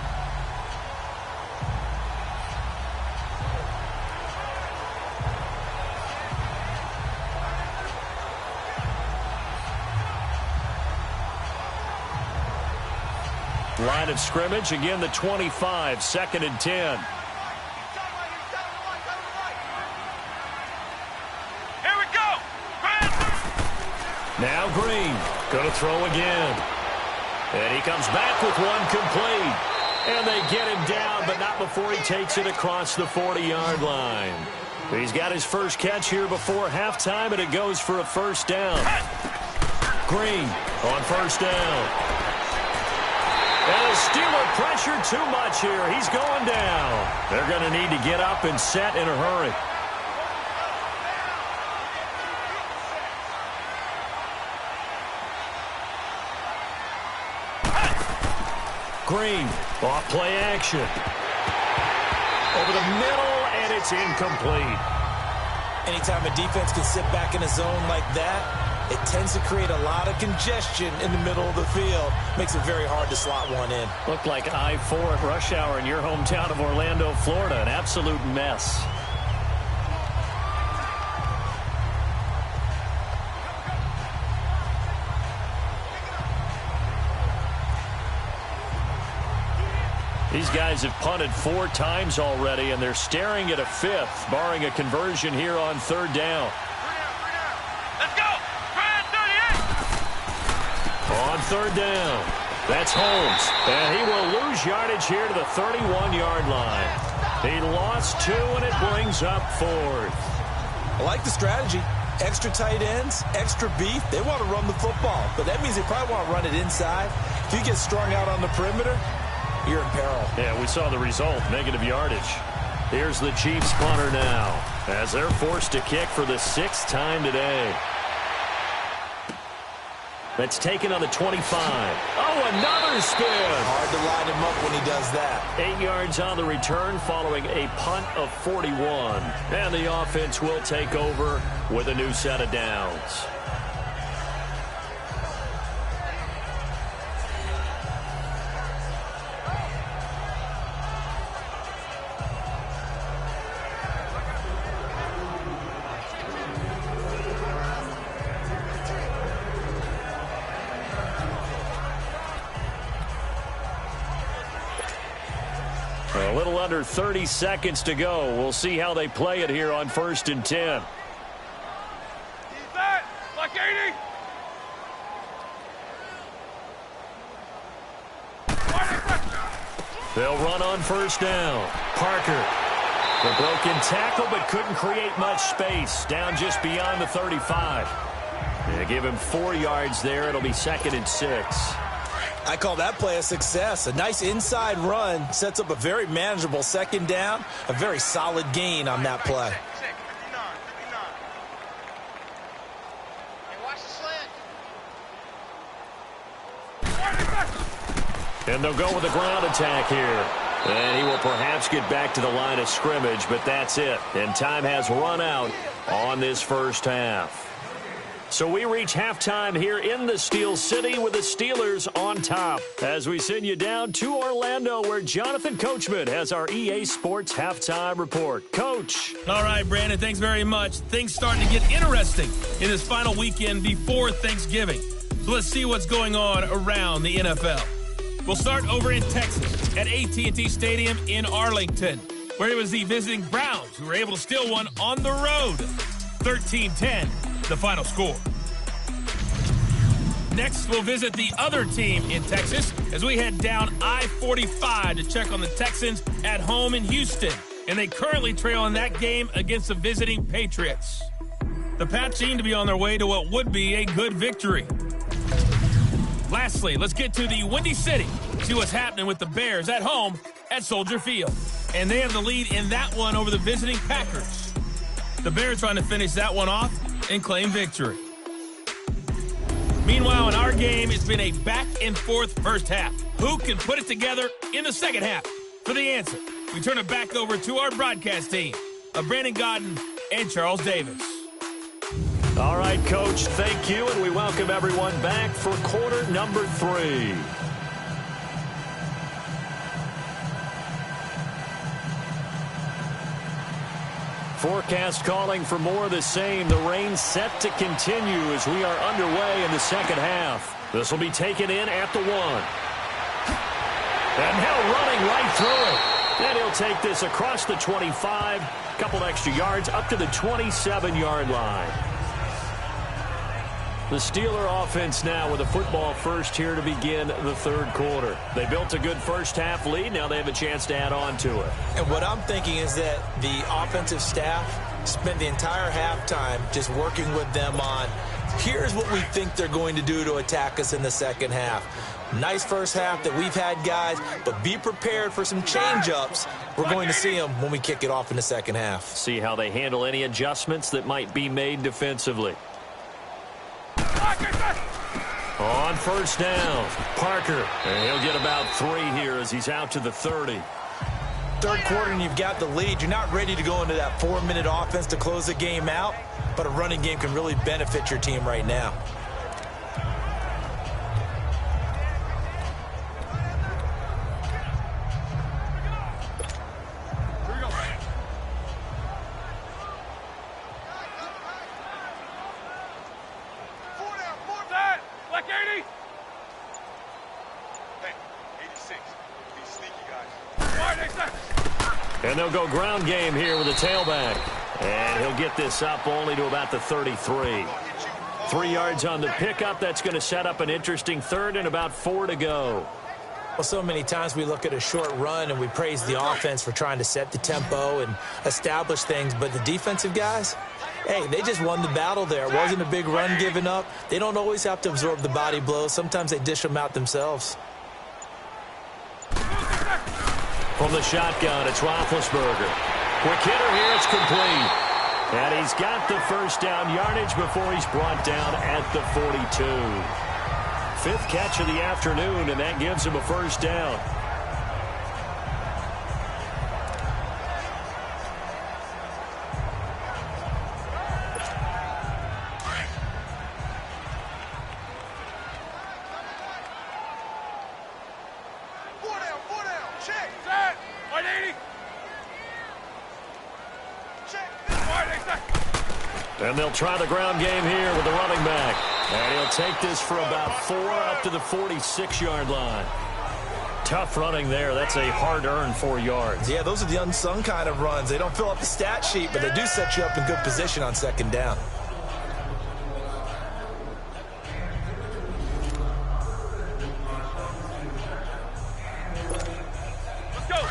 Line of scrimmage, again the 25, 2nd and 10. Here we go. Now Green, going to throw again. And he comes back with one complete. And they get him down, but not before he takes it across the 40-yard line. He's got his first catch here before halftime, and it goes for a first down. Green on first down. And the Steeler pressure too much here. He's going down. They're going to need to get up and set in a hurry. Green, off play action. Over the middle, and it's incomplete. Anytime a defense can sit back in a zone like that, it tends to create a lot of congestion in the middle of the field. Makes it very hard to slot one in. Looked like I-4 at rush hour in your hometown of Orlando, Florida. An absolute mess. These guys have punted 4 times already, and they're staring at a 5th, barring a conversion here on 3rd down. Let's go. 38. On 3rd down, that's Holmes, and he will lose yardage here to the 31-yard line. He lost 2, and it brings up 4th. I like the strategy. Extra tight ends, extra beef. They want to run the football, but that means they probably want to run it inside. If you get strung out on the perimeter, you're in peril. Yeah, we saw the result, negative yardage. Here's the Chiefs punter now, as they're forced to kick for the 6th time today. That's taken on the 25. Oh, another spin. Hard to line him up when he does that. 8 yards on the return following a punt of 41. And the offense will take over with a new set of downs. little under 30 seconds to go. We'll see how they play it here on 1st and 10. Like 80. They'll run on 1st down. Parker. The broken tackle, but couldn't create much space. Down just beyond the 35. They give him 4 yards there. It'll be 2nd and 6. I call that play a success. A nice inside run sets up a very manageable 2nd down. A very solid gain on that play. And they'll go with a ground attack here. And he will perhaps get back to the line of scrimmage, but that's it. And time has run out on this first half. So we reach halftime here in the Steel City with the Steelers on top. As we send you down to Orlando, where Jonathan Coachman has our EA Sports halftime report. Coach. All right, Brandon, thanks very much. Things starting to get interesting in this final weekend before Thanksgiving. So let's see what's going on around the NFL. We'll start over in Texas at AT&T Stadium in Arlington, where it was the visiting Browns who were able to steal one on the road. 13-10, the final score. Next, we'll visit the other team in Texas as we head down I-45 to check on the Texans at home in Houston. And they currently trail in that game against the visiting Patriots. The Pats seem to be on their way to what would be a good victory. Lastly, let's get to the Windy City, see what's happening with the Bears at home at Soldier Field. And they have the lead in that one over the visiting Packers. The Bears trying to finish that one off and claim victory. Meanwhile, in our game, it's been a back-and-forth first half. Who can put it together in the second half? For the answer, we turn it back over to our broadcast team of Brandon Godden and Charles Davis. All right, Coach, thank you, and we welcome everyone back for quarter number 3. Forecast calling for more of the same. The rain set to continue as we are underway in the second half. This will be taken in at the 1. And now running right through it. And he'll take this across the 25, a couple extra yards up to the 27-yard line. The Steeler offense now with a football first here to begin the third quarter. They built a good first half lead. Now they have a chance to add on to it. And what I'm thinking is that the offensive staff spent the entire halftime just working with them on, here's what we think they're going to do to attack us in the second half. Nice first half that we've had, guys, but be prepared for some change-ups. We're going to see them when we kick it off in the second half. See how they handle any adjustments that might be made defensively. On first down, Parker. And he'll get about 3 here as he's out to the 30. Third quarter and you've got the lead. You're not ready to go into that 4-minute offense to close the game out, but a running game can really benefit your team right now. And they'll go ground game here with a tailback. And he'll get this up only to about the 33. 3 yards on the pickup. That's going to set up an interesting third and about 4 to go. Well, so many times we look at a short run and we praise the offense for trying to set the tempo and establish things. But the defensive guys, hey, they just won the battle there. It wasn't a big run given up. They don't always have to absorb the body blows. Sometimes they dish them out themselves. From the shotgun, it's Roethlisberger. Quick hitter here, it's complete. And he's got the first down yardage before he's brought down at the 42. 5th catch of the afternoon, and that gives him a first down. And they'll try the ground game here with the running back. And he'll take this for about 4 up to the 46-yard line. Tough running there. That's a hard-earned 4 yards. Yeah, those are the unsung kind of runs. They don't fill up the stat sheet, but they do set you up in good position on second down. Let's go.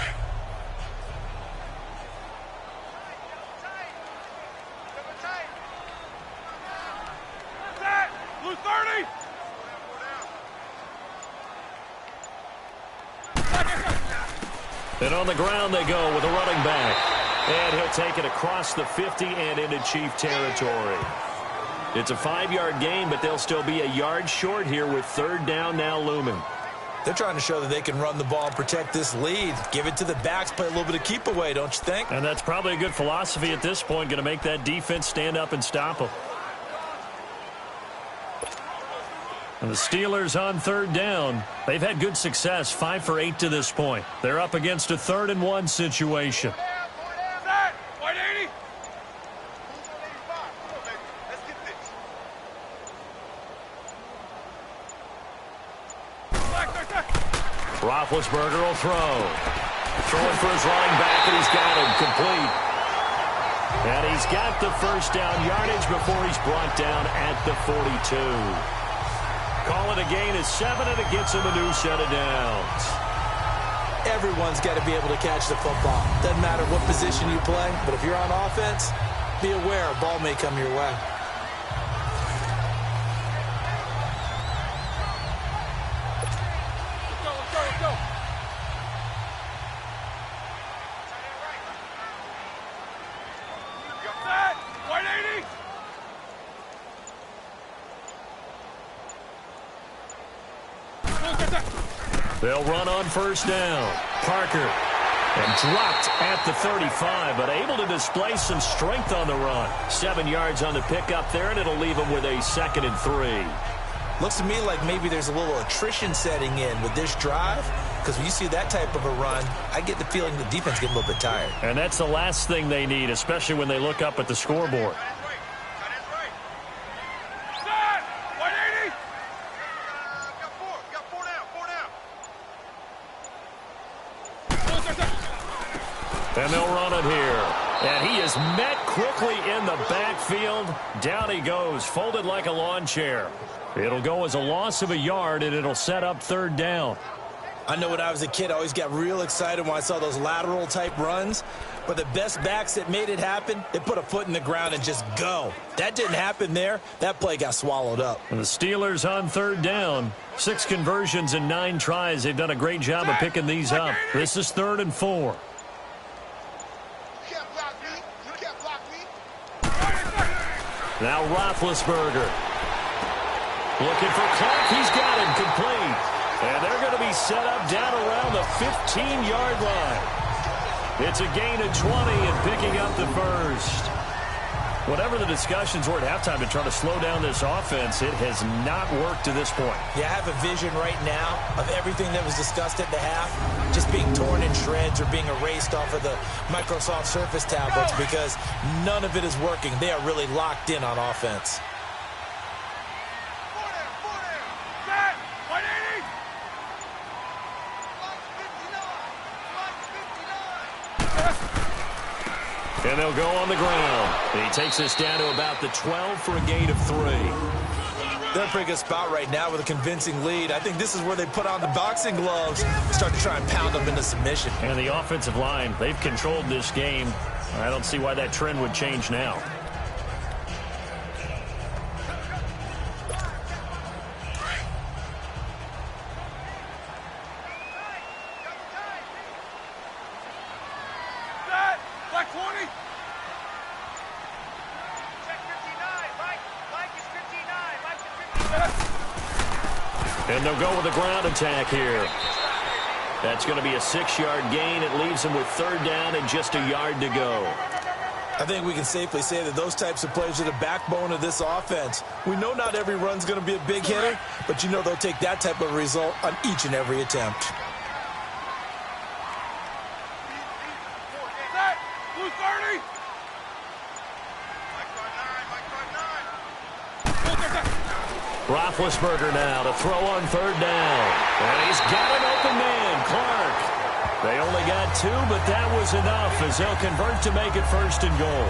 Set. Blue 30. And on the ground they go with a running back. And he'll take it across the 50 and into Chief territory. It's a 5-yard gain, but they'll still be a yard short here with third down now looming. They're trying to show that they can run the ball and protect this lead. Give it to the backs, play a little bit of keep away, don't you think? And that's probably a good philosophy at this point, going to make that defense stand up and stop them. And the Steelers on third down. They've had good success, 5 for 8 to this point. They're up against a 3rd and 1 situation. Set. 180. Let's get this. Roethlisberger will throw. Throwing for his running back, and he's got him complete. And he's got the first down yardage before he's brought down at the 42. Call it a gain of 7, and it gets him a new set of downs. Everyone's got to be able to catch the football. Doesn't matter what position you play, but if you're on offense, be aware a ball may come your way. Let's go. Set. 180. They'll run on first down. Parker. And dropped at the 35, but able to display some strength on the run. 7 yards on the pickup there, and it'll leave him with a 2nd and 3. Looks to me like maybe there's a little attrition setting in with this drive, because when you see that type of a run, I get the feeling the defense gets a little bit tired. And that's the last thing they need, especially when they look up at the scoreboard. Set. 180. Got four down. And they'll run it here. And he is met quickly in the backfield. Down he goes, folded like a lawn chair. It'll go as a loss of a yard, and it'll set up third down. I know when I was a kid, I always got real excited when I saw those lateral-type runs. But the best backs that made it happen, they put a foot in the ground and just go. That didn't happen there. That play got swallowed up. And the Steelers on third down. 6 conversions and 9 tries. They've done a great job of picking these up. This is 3rd and 4. Now Roethlisberger. Looking for Clark. He's got him complete. And they're going to be set up down around the 15-yard line. It's a gain of 20 and picking up the first. Whatever the discussions were at halftime to try to slow down this offense, it has not worked to this point. Yeah, I have a vision right now of everything that was discussed at the half just being torn in shreds or being erased off of the Microsoft Surface tablets because none of it is working. They are really locked in on offense. Set. 180. And they'll go on the ground. He takes us down to about the 12 for a gain of 3. They're in a pretty good spot right now with a convincing lead. I think this is where they put on the boxing gloves, start to try and pound them into submission. And the offensive line, they've controlled this game. I don't see why that trend would change now. Set. Black 20. Check 59. Mike is 59. Mike is 59. And they'll go with a ground attack here. That's going to be a 6-yard gain. It leaves them with third down and just a yard to go. I think we can safely say that those types of plays are the backbone of this offense. We know not every run's going to be a big hitter, but you know they'll take that type of result on each and every attempt. Set. Blue 30. Roethlisberger now to throw on third down. And he's got an open man, Clark. They only got 2, but that was enough as they'll convert to make it first and goal.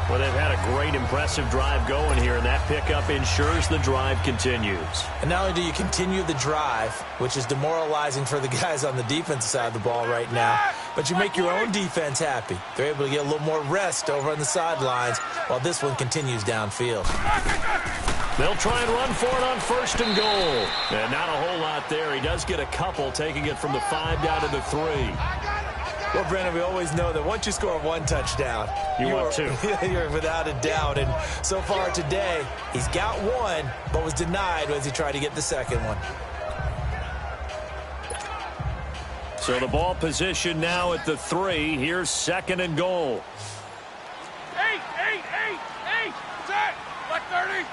Well, they've had a great, impressive drive going here, and that pickup ensures the drive continues. And not only do you continue the drive, which is demoralizing for the guys on the defensive side of the ball right now, but you make your own defense happy. They're able to get a little more rest over on the sidelines while this one continues downfield. They'll try and run for it on first and goal. And not a whole lot there. He does get a couple, taking it from the 5 down to the 3. Well, Brandon, we always know that once you score 1 touchdown, want 2. You're without a doubt. And so far today, he's got 1, but was denied as he tried to get the second one. So the ball position now at the 3. Here's second and goal. 8, set, like 30.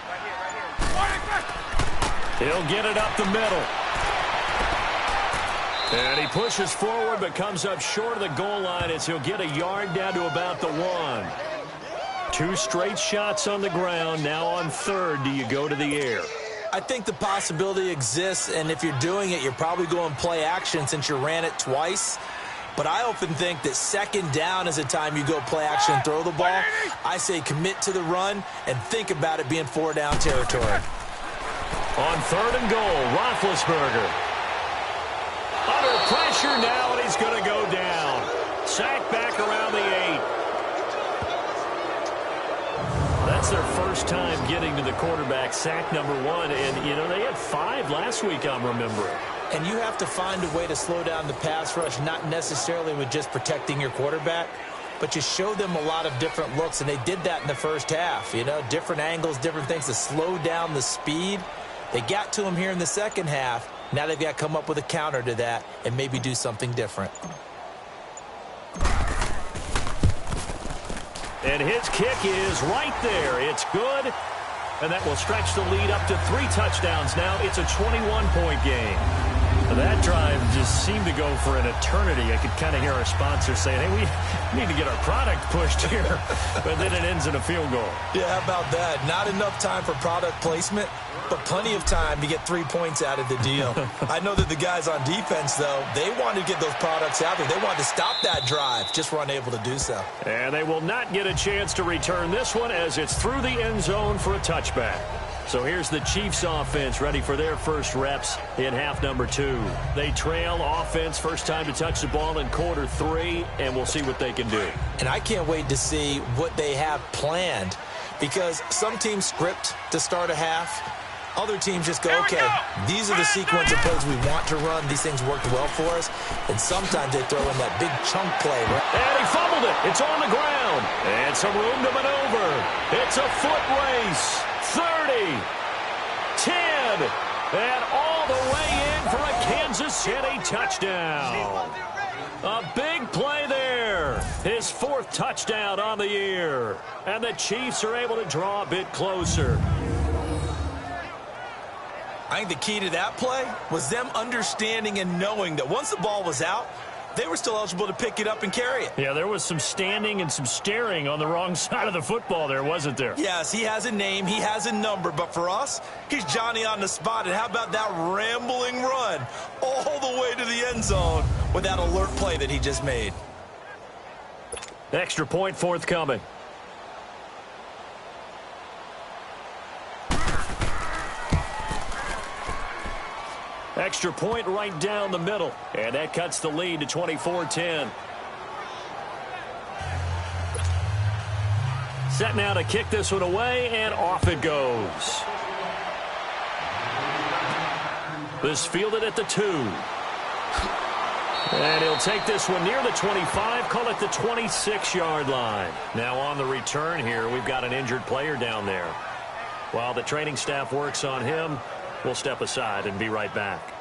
Right here. He'll get it up the middle. And he pushes forward but comes up short of the goal line as he'll get a yard down to about the 1. 2 straight shots on the ground. Now on third, do you go to the air? I think the possibility exists, and if you're doing it, you're probably going play action since you ran it twice. But I often think that second down is a time you go play action and throw the ball. I say commit to the run and think about it being 4 down territory. On third and goal, Roethlisberger. Under pressure now, and he's going to go down. Sacked back around the 8. That's their first time getting to the quarterback, sack number 1. And, you know, they had 5 last week, I'm remembering. And you have to find a way to slow down the pass rush, not necessarily with just protecting your quarterback, but you show them a lot of different looks, and they did that in the first half. You know, different angles, different things to slow down the speed. They got to him here in the second half. Now they've got to come up with a counter to that and maybe do something different. And his kick is right there. It's good. And that will stretch the lead up to 3 touchdowns now. It's a 21-point game. That drive just seemed to go for an eternity. I could kind of hear our sponsor saying, hey, we need to get our product pushed here. But then it ends in a field goal. Yeah, how about that? Not enough time for product placement, but plenty of time to get 3 points out of the deal. I know that the guys on defense, though, they wanted to get those products out there. They wanted to stop that drive, just were unable to do so. And they will not get a chance to return this one as it's through the end zone for a touchback. So here's the Chiefs offense ready for their first reps in half number 2. They trail offense, first time to touch the ball in quarter 3, and we'll see what they can do. And I can't wait to see what they have planned, because some teams script to start a half. Other teams just go, okay, these are the sequence of plays we want to run. These things worked well for us. And sometimes they throw in that big chunk play. And he fumbled it. It's on the ground. And some room to maneuver. It's a foot race. 30, 10, and all the way in for a Kansas City touchdown. A big play there. His 4th touchdown on the year. And the Chiefs are able to draw a bit closer. I think the key to that play was them understanding and knowing that once the ball was out, they were still eligible to pick it up and carry it. Yeah, there was some standing and some staring on the wrong side of the football there, wasn't there? Yes, he has a name, he has a number, but for us, he's Johnny on the spot. And how about that rambling run all the way to the end zone with that alert play that he just made? Extra point forthcoming. Extra point right down the middle. And that cuts the lead to 24-10. Set now to kick this one away, and off it goes. This fielded at the 2. And he'll take this one near the 25, call it the 26-yard line. Now on the return here, we've got an injured player down there. While the training staff works on him, we'll step aside and be right back.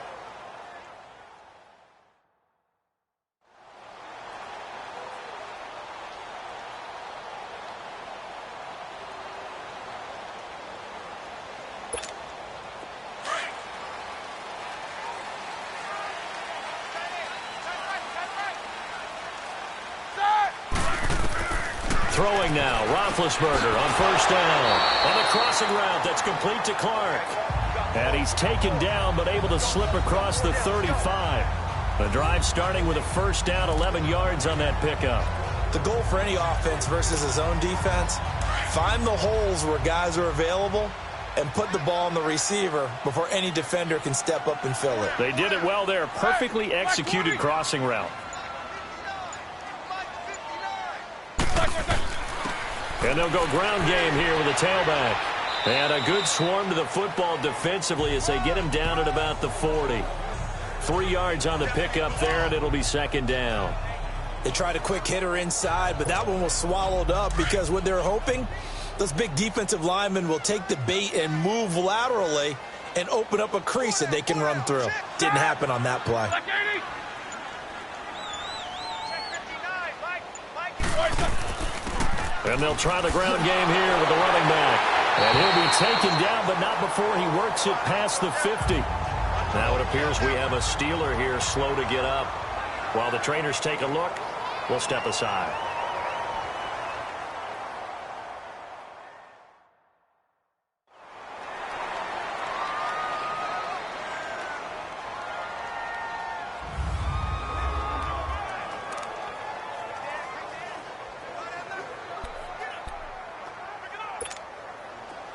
throwing now. Roethlisberger on first down. On the crossing route, that's complete to Clark. And he's taken down, but able to slip across the 35. The drive starting with a first down, 11 yards on that pickup. The goal for any offense versus his own defense, find the holes where guys are available and put the ball on the receiver before any defender can step up and fill it. They did it well there. Perfectly executed crossing route. And they'll go ground game here with a tailback. And a good swarm to the football defensively as they get him down at about the 40. 3 yards on the pickup there, and it'll be second down. They tried a quick hitter inside, but that one was swallowed up because what they're hoping, those big defensive linemen will take the bait and move laterally and open up a crease that they can run through. Didn't happen on that play. And they'll try the ground game here with the running back. And he'll be taken down, but not before he works it past the 50. Now it appears we have a Steeler here slow to get up. While the trainers take a look, we'll step aside.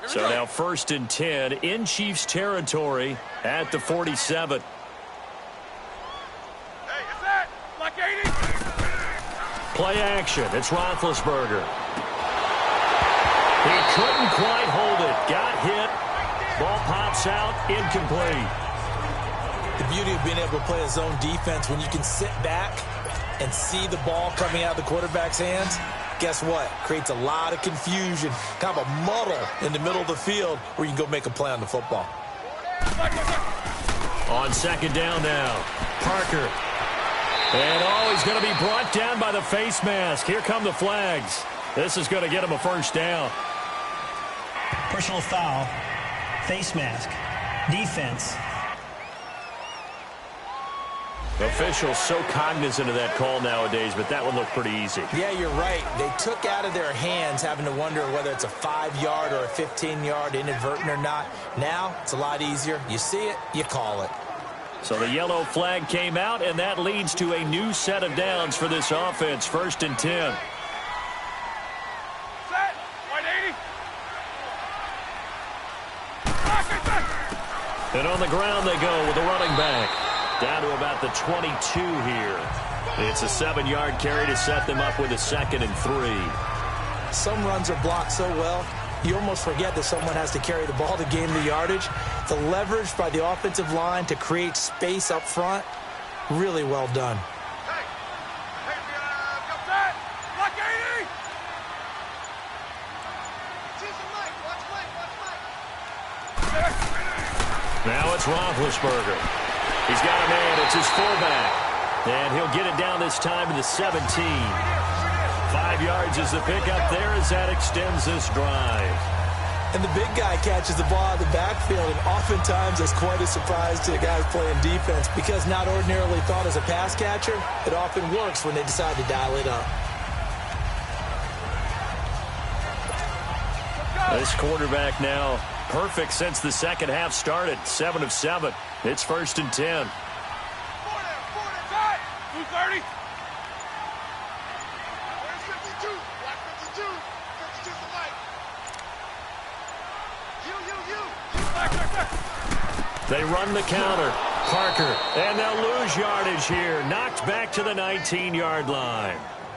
So now 1st and 10 in Chiefs territory at the 47. Play action. It's Roethlisberger. He couldn't quite hold it. Got hit. Ball pops out. Incomplete. The beauty of being able to play a zone defense when you can sit back and see the ball coming out of the quarterback's hands, guess what? Creates a lot of confusion, kind of a muddle in the middle of the field where you can go make a play on the football. On second down now, Parker. And he's going to be brought down by the face mask. Here come the flags. This is going to get him a first down. Personal foul, face mask, defense. Officials so cognizant of that call nowadays, but that one looked pretty easy. Yeah, you're right. They took out of their hands having to wonder whether it's a 5-yard or a 15-yard inadvertent or not. Now, it's a lot easier. You see it, you call it. So the yellow flag came out, and that leads to a new set of downs for this offense. 1st and 10. Set. White 80. And on the ground they go with the running back. Down to about the 22 here. It's a 7-yard carry to set them up with a 2nd and 3. Some runs are blocked so well, you almost forget that someone has to carry the ball to gain the yardage. The leverage by the offensive line to create space up front, really well done. Now it's Roethlisberger. He's got a man. It's his fullback. And he'll get it down this time to the 17. 5 yards is the pickup there as that extends this drive. And the big guy catches the ball out of the backfield, and oftentimes it's quite a surprise to the guys playing defense because not ordinarily thought as a pass catcher, it often works when they decide to dial it up. This quarterback now perfect since the second half started. 7 of 7. It's 1st and 10. 230. Where's 52? Black 52. 52's the light. They run the counter. Parker. And they'll lose yardage here. Knocked back to the 19-yard line.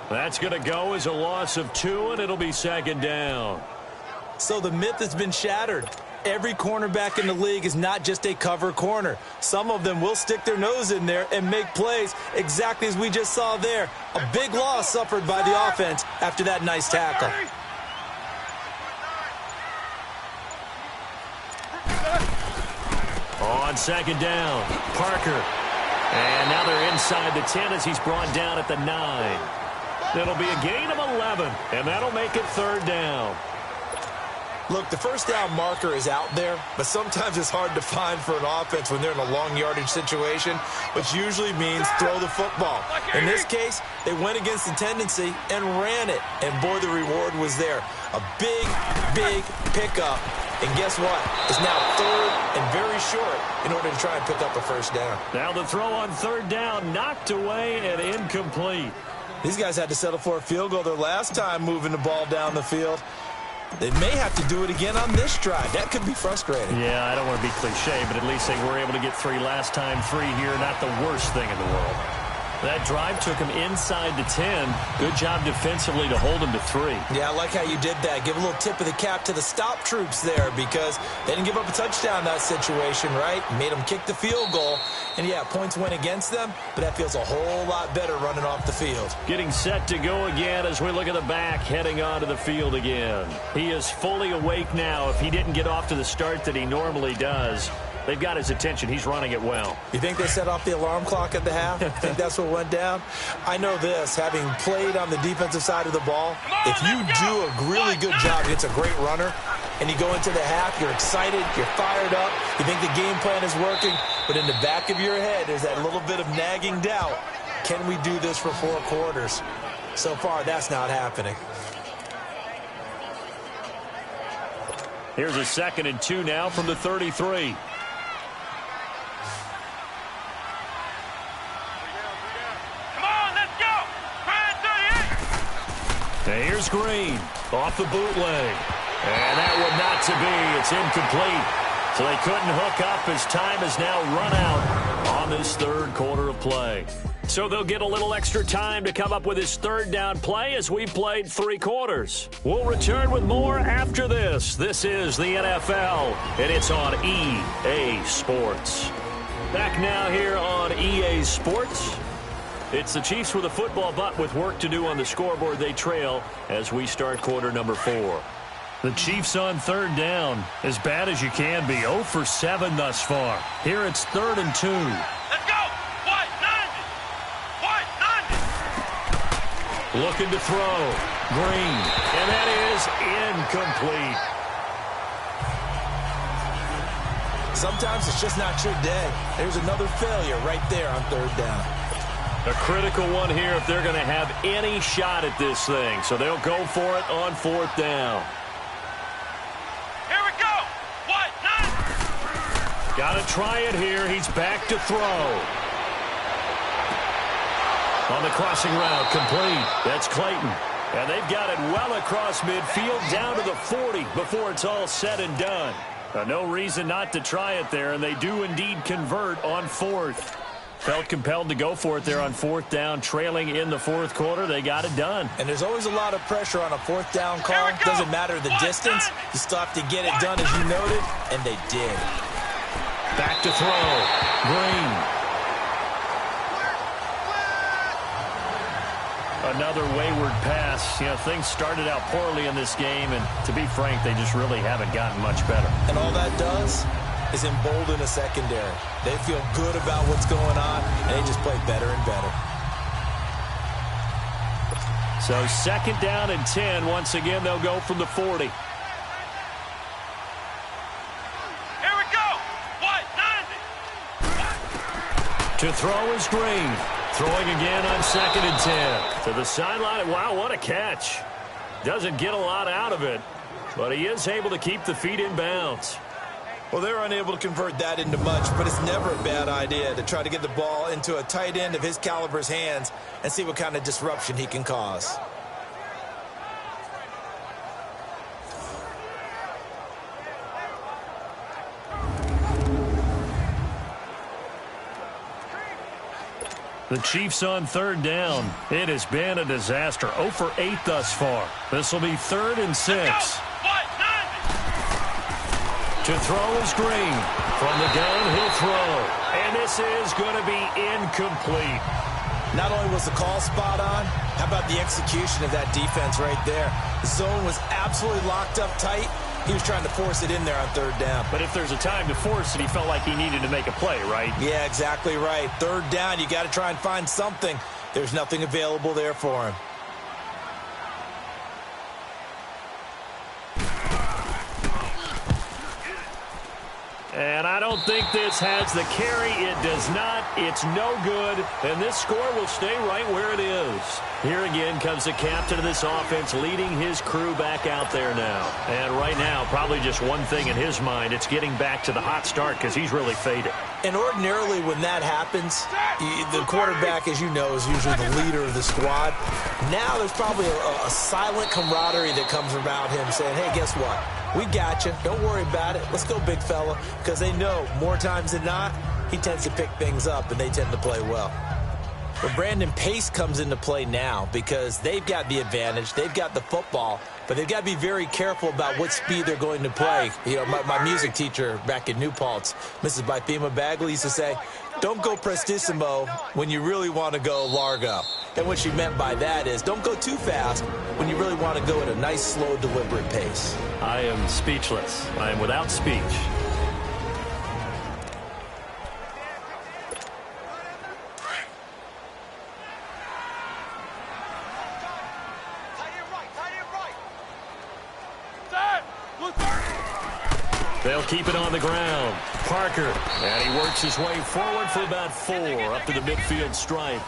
That's going to go as a loss of 2, and it'll be 2nd down. So the myth has been shattered. Every cornerback in the league is not just a cover corner. Some of them will stick their nose in there and make plays exactly as we just saw there. A big loss suffered by the offense after that nice tackle. On 2nd down, Parker. And now they're inside the 10 as he's brought down at the 9. It'll be a gain of 11, and that'll make it 3rd down. Look, the first down marker is out there, but sometimes it's hard to find for an offense when they're in a long yardage situation, which usually means throw the football. In this case, they went against the tendency and ran it, and boy, the reward was there. A big, big pickup, and guess what? It's now third and very short in order to try and pick up a first down. Now the throw on third down, knocked away and incomplete. These guys had to settle for a field goal their last time moving the ball down the field. They may have to do it again on this drive. That could be frustrating. Yeah, I don't want to be cliche, but at least they were able to get 3 last time. 3 here, not the worst thing in the world. That drive took him inside the 10. Good job defensively to hold him to 3. Yeah, I like how you did that. Give a little tip of the cap to the stop troops there because they didn't give up a touchdown in that situation, right? Made them kick the field goal. And, yeah, points went against them, but that feels a whole lot better running off the field. Getting set to go again as we look at the back, heading onto the field again. He is fully awake now. If he didn't get off to the start that he normally does, they've got his attention. He's running it well. You think they set off the alarm clock at the half? I think that's what went down? I know this, having played on the defensive side of the ball, if you do a really good job, it's a great runner, and you go into the half, you're excited, you're fired up, you think the game plan is working, but in the back of your head, there's that little bit of nagging doubt. Can we do this for 4 quarters? So far, that's not happening. Here's a 2nd and 2 now from the 33. And here's Green off the bootleg. And that one not to be. It's incomplete. So they couldn't hook up as time has now run out on this 3rd quarter of play. So they'll get a little extra time to come up with his 3rd down play as we've played 3 quarters. We'll return with more after this. This is the NFL, and it's on EA Sports. Back now here on EA Sports. It's the Chiefs with a football, but with work to do on the scoreboard, they trail as we start quarter number 4. The Chiefs on 3rd down, as bad as you can be, 0 for 7 thus far. Here it's 3rd and 2. Let's go! White 90! White 90! Looking to throw. Green. And that is incomplete. Sometimes it's just not your day. There's another failure right there on 3rd down. A critical one here if they're going to have any shot at this thing. So they'll go for it on 4th down. Here we go! White 90! Got to try it here. He's back to throw. On the crossing route, complete. That's Clayton. And they've got it well across midfield down to the 40 before it's all said and done. No reason not to try it there, and they do indeed convert on 4th. Felt compelled to go for it there on 4th down, trailing in the 4th quarter. They got it done. And there's always a lot of pressure on a 4th down call. Doesn't matter the distance. You still have to get it done as you noted, and they did. Back to throw. Green. Another wayward pass. You know, things started out poorly in this game, and to be frank, they just really haven't gotten much better. And all that does is embolden a secondary. They feel good about what's going on, and they just play better and better. So 2nd down and 10. Once again, they'll go from the 40. Here we go! White 90! To throw is Green. Throwing again on 2nd and 10. To the sideline. Wow, what a catch. Doesn't get a lot out of it, but he is able to keep the feet in bounds. Well, they're unable to convert that into much, but it's never a bad idea to try to get the ball into a tight end of his caliber's hands and see what kind of disruption he can cause. The Chiefs on 3rd down. It has been a disaster. 0 for 8 thus far. This will be 3rd and 6. To throw is Green. From the gun, he'll throw. And this is going to be incomplete. Not only was the call spot on, how about the execution of that defense right there? The zone was absolutely locked up tight. He was trying to force it in there on 3rd down. But if there's a time to force it, he felt like he needed to make a play, right? Yeah, exactly right. 3rd down, you got to try and find something. There's nothing available there for him. And I don't think this has the carry. It does not. It's no good. And this score will stay right where it is. Here again comes the captain of this offense leading his crew back out there now. And right now, probably just one thing in his mind. It's getting back to the hot start because he's really faded. And ordinarily when that happens, the quarterback, as you know, is usually the leader of the squad. Now there's probably a silent camaraderie that comes around him saying, hey, guess what? We got you. Don't worry about it. Let's go, big fella. Because they know more times than not, he tends to pick things up and they tend to play well. But Brandon, pace comes into play now because they've got the advantage. They've got the football, but they've got to be very careful about what speed they're going to play. You know, my music teacher back in New Paltz, Mrs. Bythema Bagley, used to say, don't go prestissimo when you really want to go largo. And what she meant by that is don't go too fast when you really want to go at a nice, slow, deliberate pace. I am speechless. I am without speech. They'll keep it on the ground. Parker, and he works his way forward for about 4 up to the midfield stripe.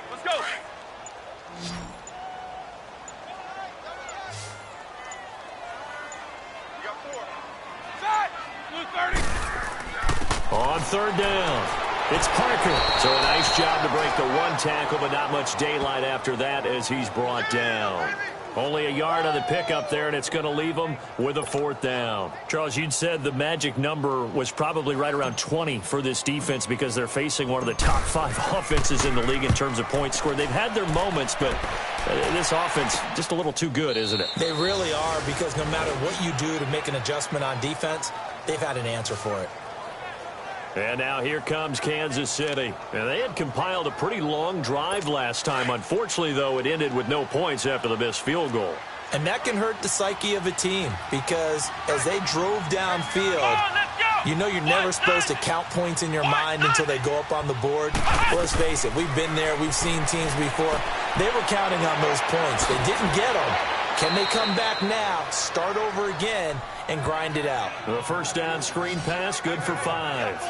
Let's go. We got 4. Set. Blue 30. On third down. It's Parker. So a nice job to break the one tackle, but not much daylight after that as he's brought down. Only a yard on the pickup there, and it's going to leave him with a 4th down. Charles, you'd said the magic number was probably right around 20 for this defense because they're facing one of the top 5 offenses in the league in terms of points scored. They've had their moments, but this offense just a little too good, isn't it? They really are, because no matter what you do to make an adjustment on defense, they've had an answer for it. And now here comes Kansas City. And they had compiled a pretty long drive last time. Unfortunately, though, it ended with no points after the missed field goal. And that can hurt the psyche of a team, because as they drove downfield, you know you're never supposed to count points in your mind until they go up on the board. Well, let's face it, we've been there. We've seen teams before. They were counting on those points. They didn't get them. Can they come back now, start over again, and grind it out? The first down screen pass, good for 5.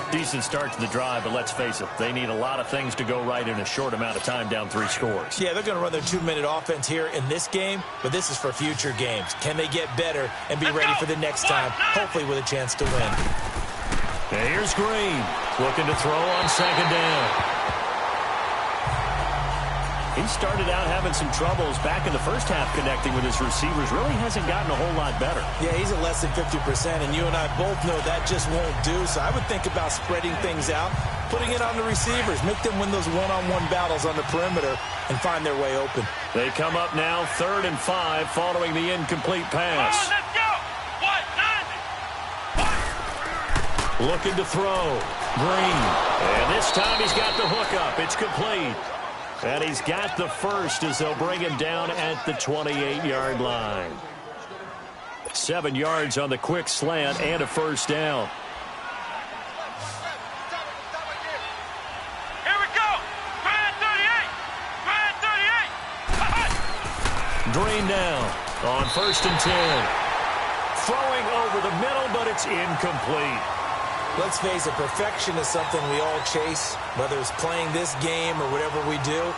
Decent start to the drive, but let's face it, they need a lot of things to go right in a short amount of time, down 3 scores. Yeah, they're going to run their 2-minute offense here in this game, but this is for future games. Can they get better and be ready for the next time, hopefully with a chance to win? And here's Green, looking to throw on 2nd down. He started out having some troubles back in the first half connecting with his receivers. Really hasn't gotten a whole lot better. Yeah, he's at less than 50%, and you and I both know that just won't do. So I would think about spreading things out, putting it on the receivers, make them win those one-on-one battles on the perimeter and find their way open. They come up now 3rd and 5 following the incomplete pass. Let's go. Looking to throw. Green. And this time he's got the hook up. It's complete. And he's got the first as they'll bring him down at the 28-yard line. 7 yards on the quick slant and a first down. Here we go. Grand 38. Green down on 1st and 10. Throwing over the middle, but it's incomplete. Let's face it, perfection is something we all chase, whether it's playing this game or whatever we do.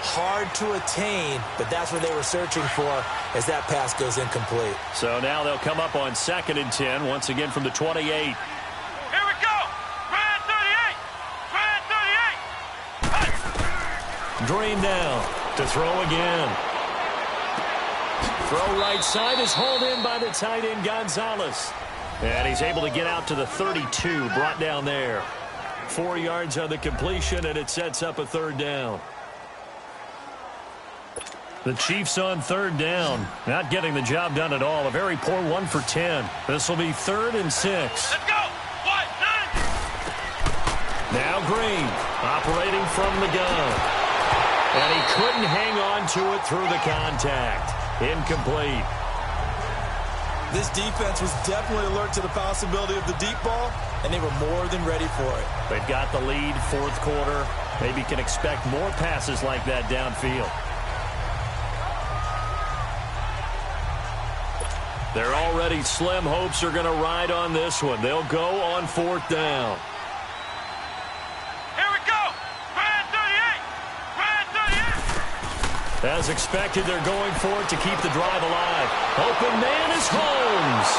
Hard to attain, but that's what they were searching for as that pass goes incomplete. So now they'll come up on 2nd and 10, once again from the 28. Here we go. Grand 38. Green down to throw again. Throw right side is hauled in by the tight end Gonzalez. And he's able to get out to the 32, brought down there. 4 yards on the completion, and it sets up a 3rd down. The Chiefs on 3rd down, not getting the job done at all. A very poor 1 for 10. This will be 3rd and 6. Let's go. Now Green, operating from the gun. And he couldn't hang on to it through the contact. Incomplete. This defense was definitely alert to the possibility of the deep ball, and they were more than ready for it. They've got the lead, 4th quarter. maybe can expect more passes like that downfield. Their already slim hopes are going to ride on this one. They'll go on 4th down. Here we go. Red 38. Red 38. As expected, they're going for it to keep the drive alive. Open man is Holmes.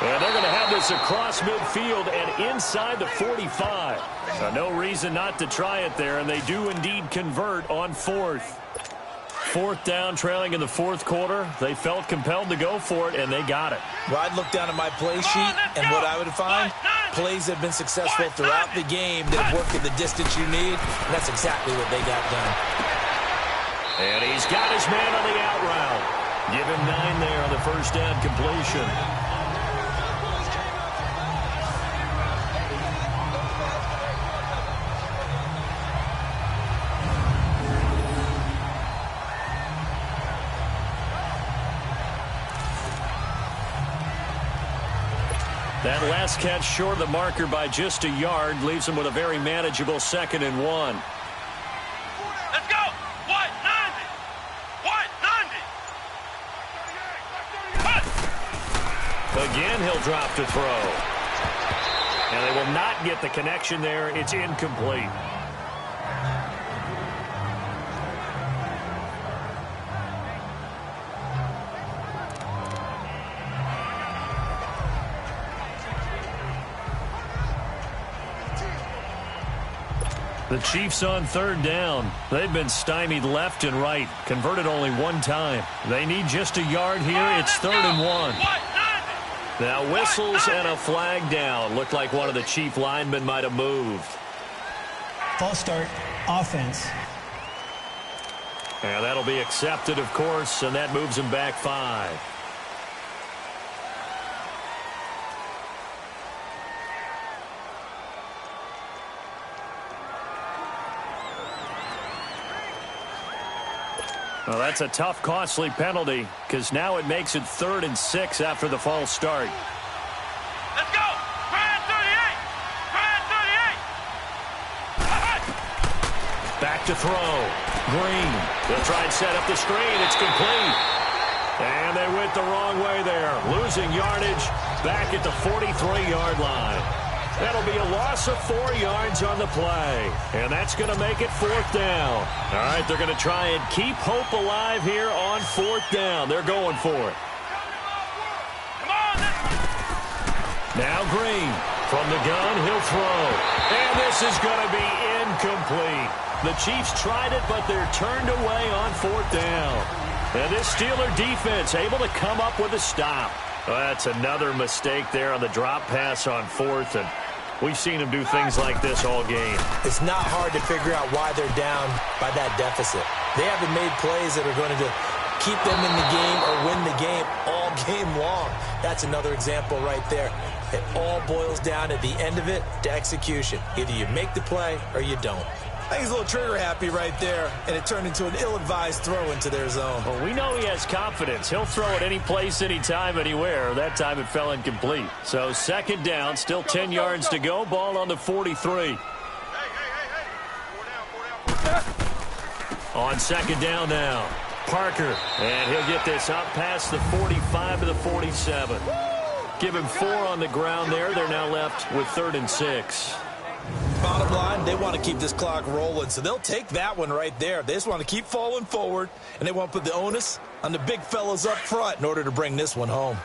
And they're going to have this across midfield and inside the 45. So no reason not to try it there, and they do indeed convert on 4th. 4th down, trailing in the 4th quarter. They felt compelled to go for it, and they got it. Well, I'd look down at my play sheet, and what I would find, plays have been successful throughout the game that have worked at the distance you need, and that's exactly what they got done. And he's got his man on the out route. Give him 9 there on the first down completion. That last catch short of the marker by just a yard leaves him with a very manageable 2nd and 1. Let's go. What? 90. What? 90. Again, he'll drop to throw. And they will not get the connection there. It's incomplete. The Chiefs on 3rd down. They've been stymied left and right. Converted only 1 time. They need just a yard here. It's 3rd and 1. Now whistles and a flag down. Looked like one of the Chief linemen might have moved. False start, offense. And that'll be accepted, of course, and that moves him back 5. Well, that's a tough, costly penalty because now it makes it 3rd and 6 after the false start. Let's go. Red 38. Red 38. Back to throw. Green. They'll try and set up the screen. It's complete. And they went the wrong way there. Losing yardage back at the 43-yard line. That'll be a loss of 4 yards on the play. And that's going to make it 4th down. All right, they're going to try and keep hope alive here on 4th down. They're going for it. Come on. Now Green. From the gun, he'll throw. And this is going to be incomplete. The Chiefs tried it, but they're turned away on 4th down. And this Steeler defense able to come up with a stop. Well, that's another mistake there on the drop pass on 4th, and we've seen them do things like this all game. It's not hard to figure out why they're down by that deficit. They haven't made plays that are going to keep them in the game or win the game all game long. That's another example right there. It all boils down at the end of it to execution. Either you make the play or you don't. I think he's a little trigger happy right there, and it turned into an ill-advised throw into their zone. Well, we know he has confidence. He'll throw it any place, anytime, anywhere. That time it fell incomplete. So 2nd down, still 10 yards to go. Ball on the 43. On 2nd down now, Parker. And he'll get this up past the 45 to the 47. Give him 4 on the ground there. They're now left with 3rd and 6. Bottom line, they want to keep this clock rolling, so they'll take that one right there. They just want to keep falling forward, and they want to put the onus on the big fellas up front in order to bring this one home.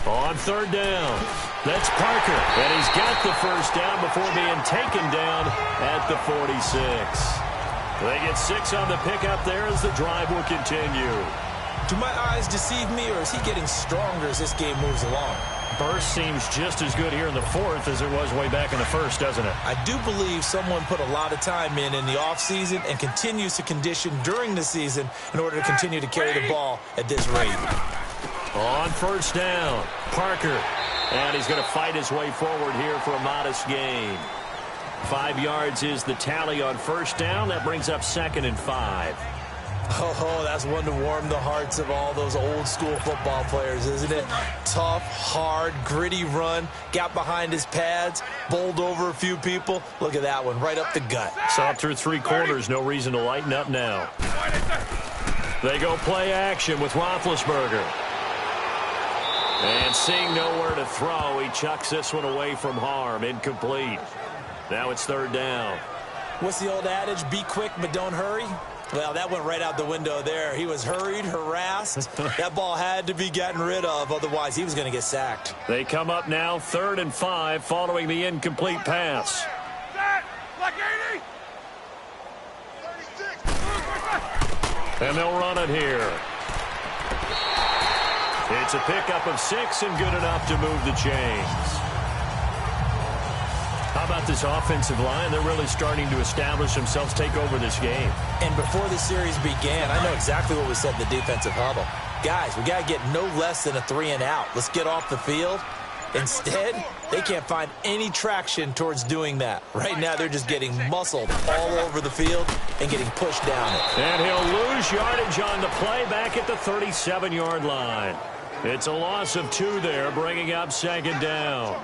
On 3rd down, that's Parker, and he's got the first down before being taken down at the 46. They get 6 on the pickup there as the drive will continue. Do my eyes deceive me, or is he getting stronger as this game moves along? Burst seems just as good here in the 4th as it was way back in the 1st, doesn't it? I do believe someone put a lot of time in the offseason and continues to condition during the season in order to continue to carry the ball at this rate. On 1st down, Parker. And he's going to fight his way forward here for a modest gain. 5 yards is the tally on 1st down. That brings up 2nd and 5. Oh, that's one to warm the hearts of all those old school football players, isn't it? Tough, hard, gritty run, got behind his pads, bowled over a few people. Look at that one, right up the gut. Saw through 3 quarters, no reason to lighten up now. They go play action with Roethlisberger. And seeing nowhere to throw, he chucks this one away from harm, incomplete. Now it's 3rd down. What's the old adage? Be quick, but don't hurry. Well, that went right out the window there. He was hurried, harassed. That ball had to be gotten rid of, otherwise he was going to get sacked. They come up now 3rd and 5 following the incomplete pass. And they'll run it here. It's a pickup of 6 and good enough to move the chains. How about this offensive line? They're really starting to establish themselves, take over this game. And before the series began, I know exactly what we said in the defensive huddle. Guys, we got to get no less than a 3 and out. Let's get off the field. Instead, they can't find any traction towards doing that. Right now, they're just getting muscled all over the field and getting pushed down it. And he'll lose yardage on the play back at the 37-yard line. It's a loss of 2 there, bringing up 2nd down.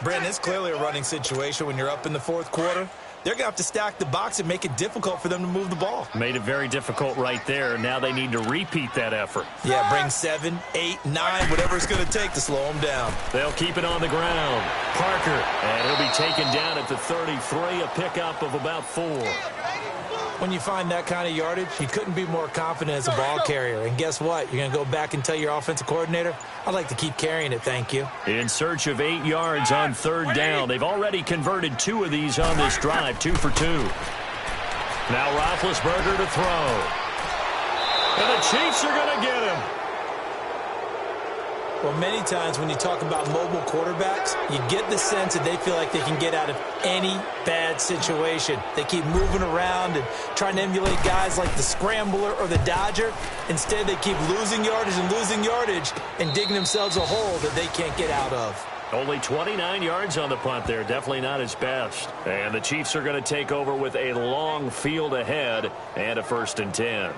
Brandon, it's clearly a running situation when you're up in the 4th quarter. They're going to have to stack the box and make it difficult for them to move the ball. Made it very difficult right there. Now they need to repeat that effort. Yeah, bring 7, 8, 9, whatever it's going to take to slow them down. They'll keep it on the ground. Parker, and he'll be taken down at the 33, a pickup of about 4. When you find that kind of yardage, you couldn't be more confident as a ball carrier. And guess what? You're going to go back and tell your offensive coordinator, I'd like to keep carrying it, thank you. In search of 8 yards on 3rd down. They've already converted 2 of these on this drive, 2 for 2. Now Roethlisberger to throw. And the Chiefs are going to get him. Well, many times when you talk about mobile quarterbacks, you get the sense that they feel like they can get out of any bad situation. They keep moving around and trying to emulate guys like the Scrambler or the Dodger. Instead, they keep losing yardage and digging themselves a hole that they can't get out of. Only 29 yards on the punt there. Definitely not his best. And the Chiefs are going to take over with a long field ahead and a 1st and 10.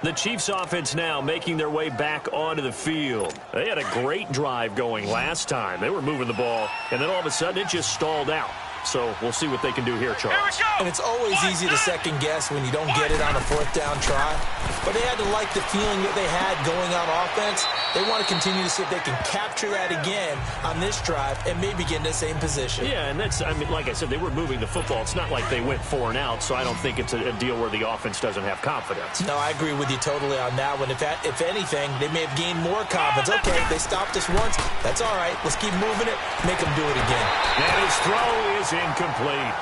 The Chiefs offense now making their way back onto the field. They had a great drive going last time. They were moving the ball, and then all of a sudden it just stalled out. So we'll see what they can do here, Charles. And it's always easy to second guess when you don't get it on a 4th down try. But they had to like the feeling that they had going on offense. They want to continue to see if they can capture that again on this drive and maybe get in the same position. Yeah, and that's, I mean, like I said, they were moving the football. It's not like they went 4 and out, so I don't think it's a deal where the offense doesn't have confidence. No, I agree with you totally on that one. If anything, they may have gained more confidence. Okay, they stopped us once. That's all right. Let's keep moving it. Make them do it again. And his throw is incomplete.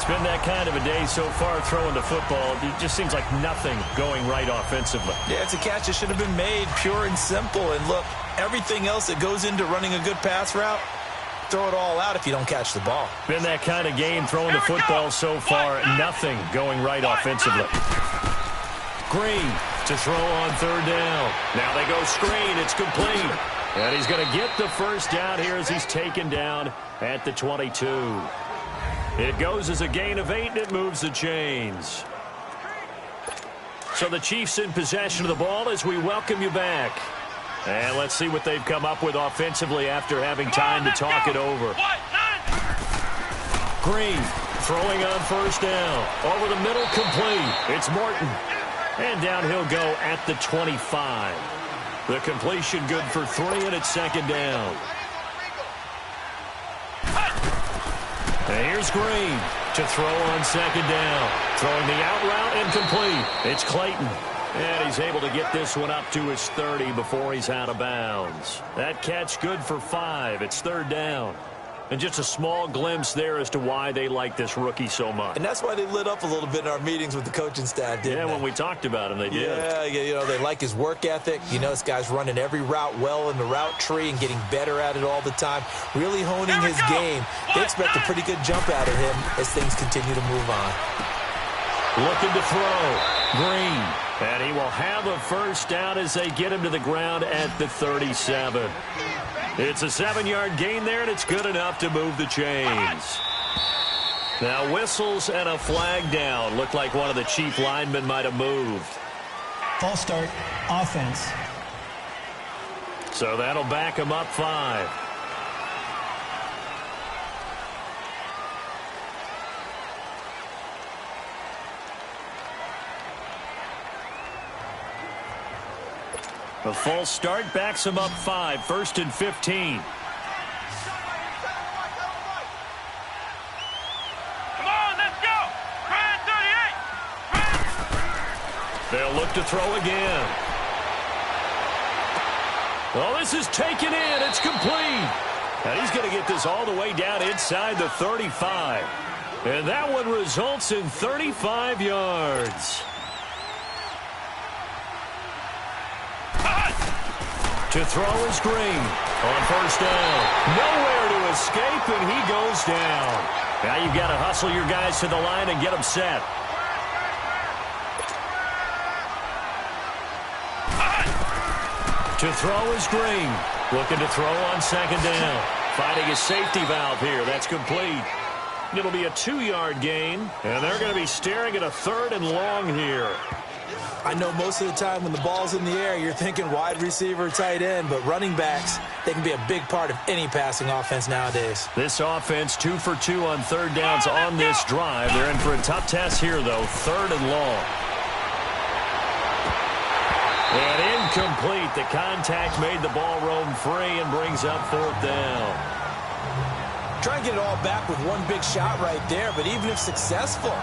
It's been that kind of a day so far throwing the football. It just seems like nothing going right offensively. Yeah, it's a catch that should have been made, pure and simple. And look, everything else that goes into running a good pass route, throw it all out if you don't catch the ball. Been that kind of game throwing the football so far. Nothing going right offensively. Green to throw on 3rd down. Now they go screen. It's complete. And he's going to get the 1st down here as he's taken down at the 22. It goes as a gain of 8, and it moves the chains. So the Chiefs in possession of the ball as we welcome you back. And let's see what they've come up with offensively after having time to talk it over. Green throwing on 1st down. Over the middle, complete. It's Morton. And down he'll go at the 25. The completion good for 3, and it's 2nd down. And here's Green to throw on 2nd down. Throwing the out route incomplete. It's Clayton. And he's able to get this one up to his 30 before he's out of bounds. That catch good for 5. It's 3rd down. And just a small glimpse there as to why they like this rookie so much. And that's why they lit up a little bit in our meetings with the coaching staff, didn't they? Yeah, when we talked about him, they did. Yeah, you know, they like his work ethic. You know, this guy's running every route well in the route tree and getting better at it all the time. Really honing his game. They expect a pretty good jump out of him as things continue to move on. Looking to throw. Green. And he will have a 1st down as they get him to the ground at the 37. It's a 7-yard gain there, and it's good enough to move the chains. Now whistles and a flag down. Looked like one of the chief linemen might have moved. False start, offense. So that'll back him up 5. A false start backs him up 5. 1st and 15. Come on, let's go. Ryan 38. They'll look to throw again. Oh, this is taken in. It's complete. And he's going to get this all the way down inside the 35. And that one results in 35 yards. To throw is Green on 1st down. Nowhere to escape, and he goes down. Now you've got to hustle your guys to the line and get them set. To throw is Green. Looking to throw on 2nd down. Finding a safety valve here. That's complete. It'll be a 2-yard gain, and they're going to be staring at a 3rd and long here. I know most of the time when the ball's in the air, you're thinking wide receiver, tight end, but running backs, they can be a big part of any passing offense nowadays. This offense 2 for 2 on 3rd downs on this drive. They're in for a tough test here, though. 3rd and long. And incomplete. The contact made the ball roam free and brings up 4th down. Try and get it all back with one big shot right there, but even if successful,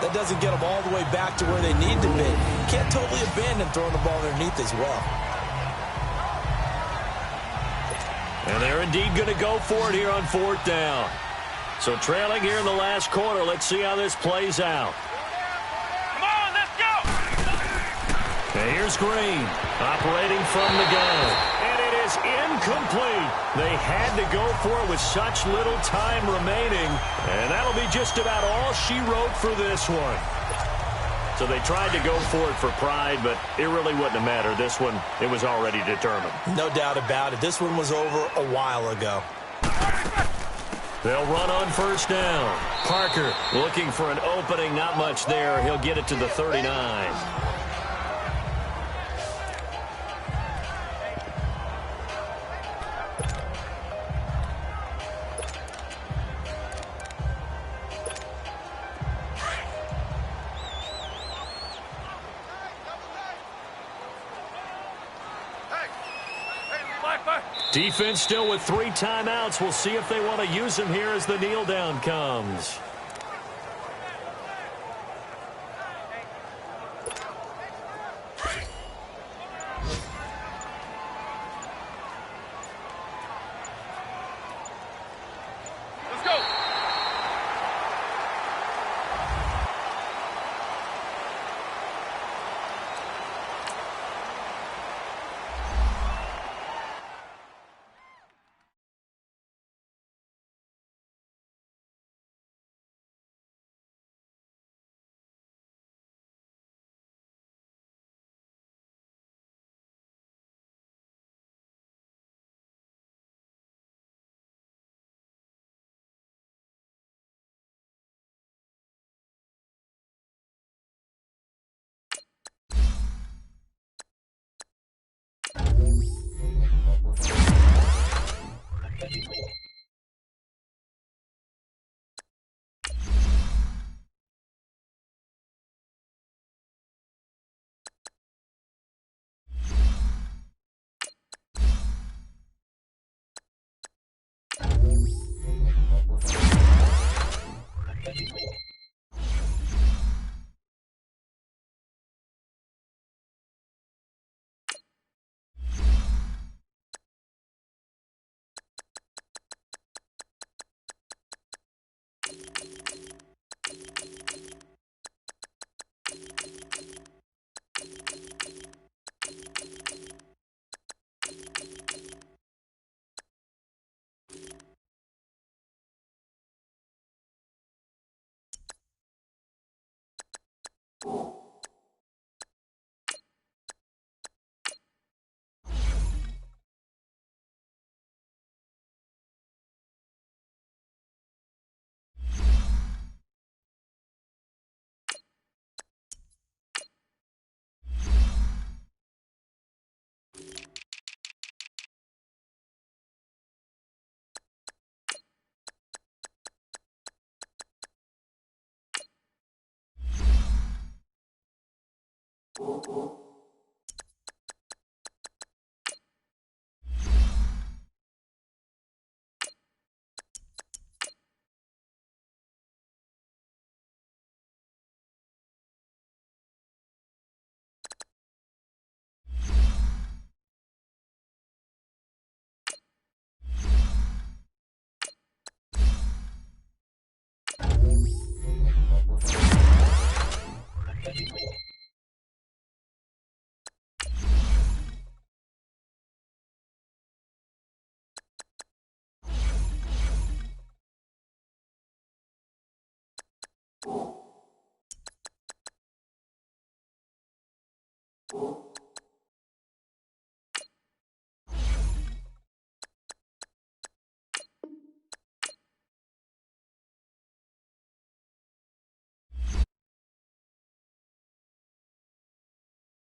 that doesn't get them all the way back to where they need to be. Can't totally abandon throwing the ball underneath as well. And they're indeed going to go for it here on 4th down. So trailing here in the last quarter. Let's see how this plays out. Come on, let's go. And here's Green operating from the gun. And it is incomplete. They had to go for it with such little time remaining. And that'll be just about all she wrote for this one. So they tried to go for it for pride, but it really wouldn't have mattered. This one, it was already determined. No doubt about it. This one was over a while ago. They'll run on 1st down. Parker looking for an opening. Not much there. He'll get it to the 39. Defense still with 3 timeouts. We'll see if they want to use them here as the kneel down comes. You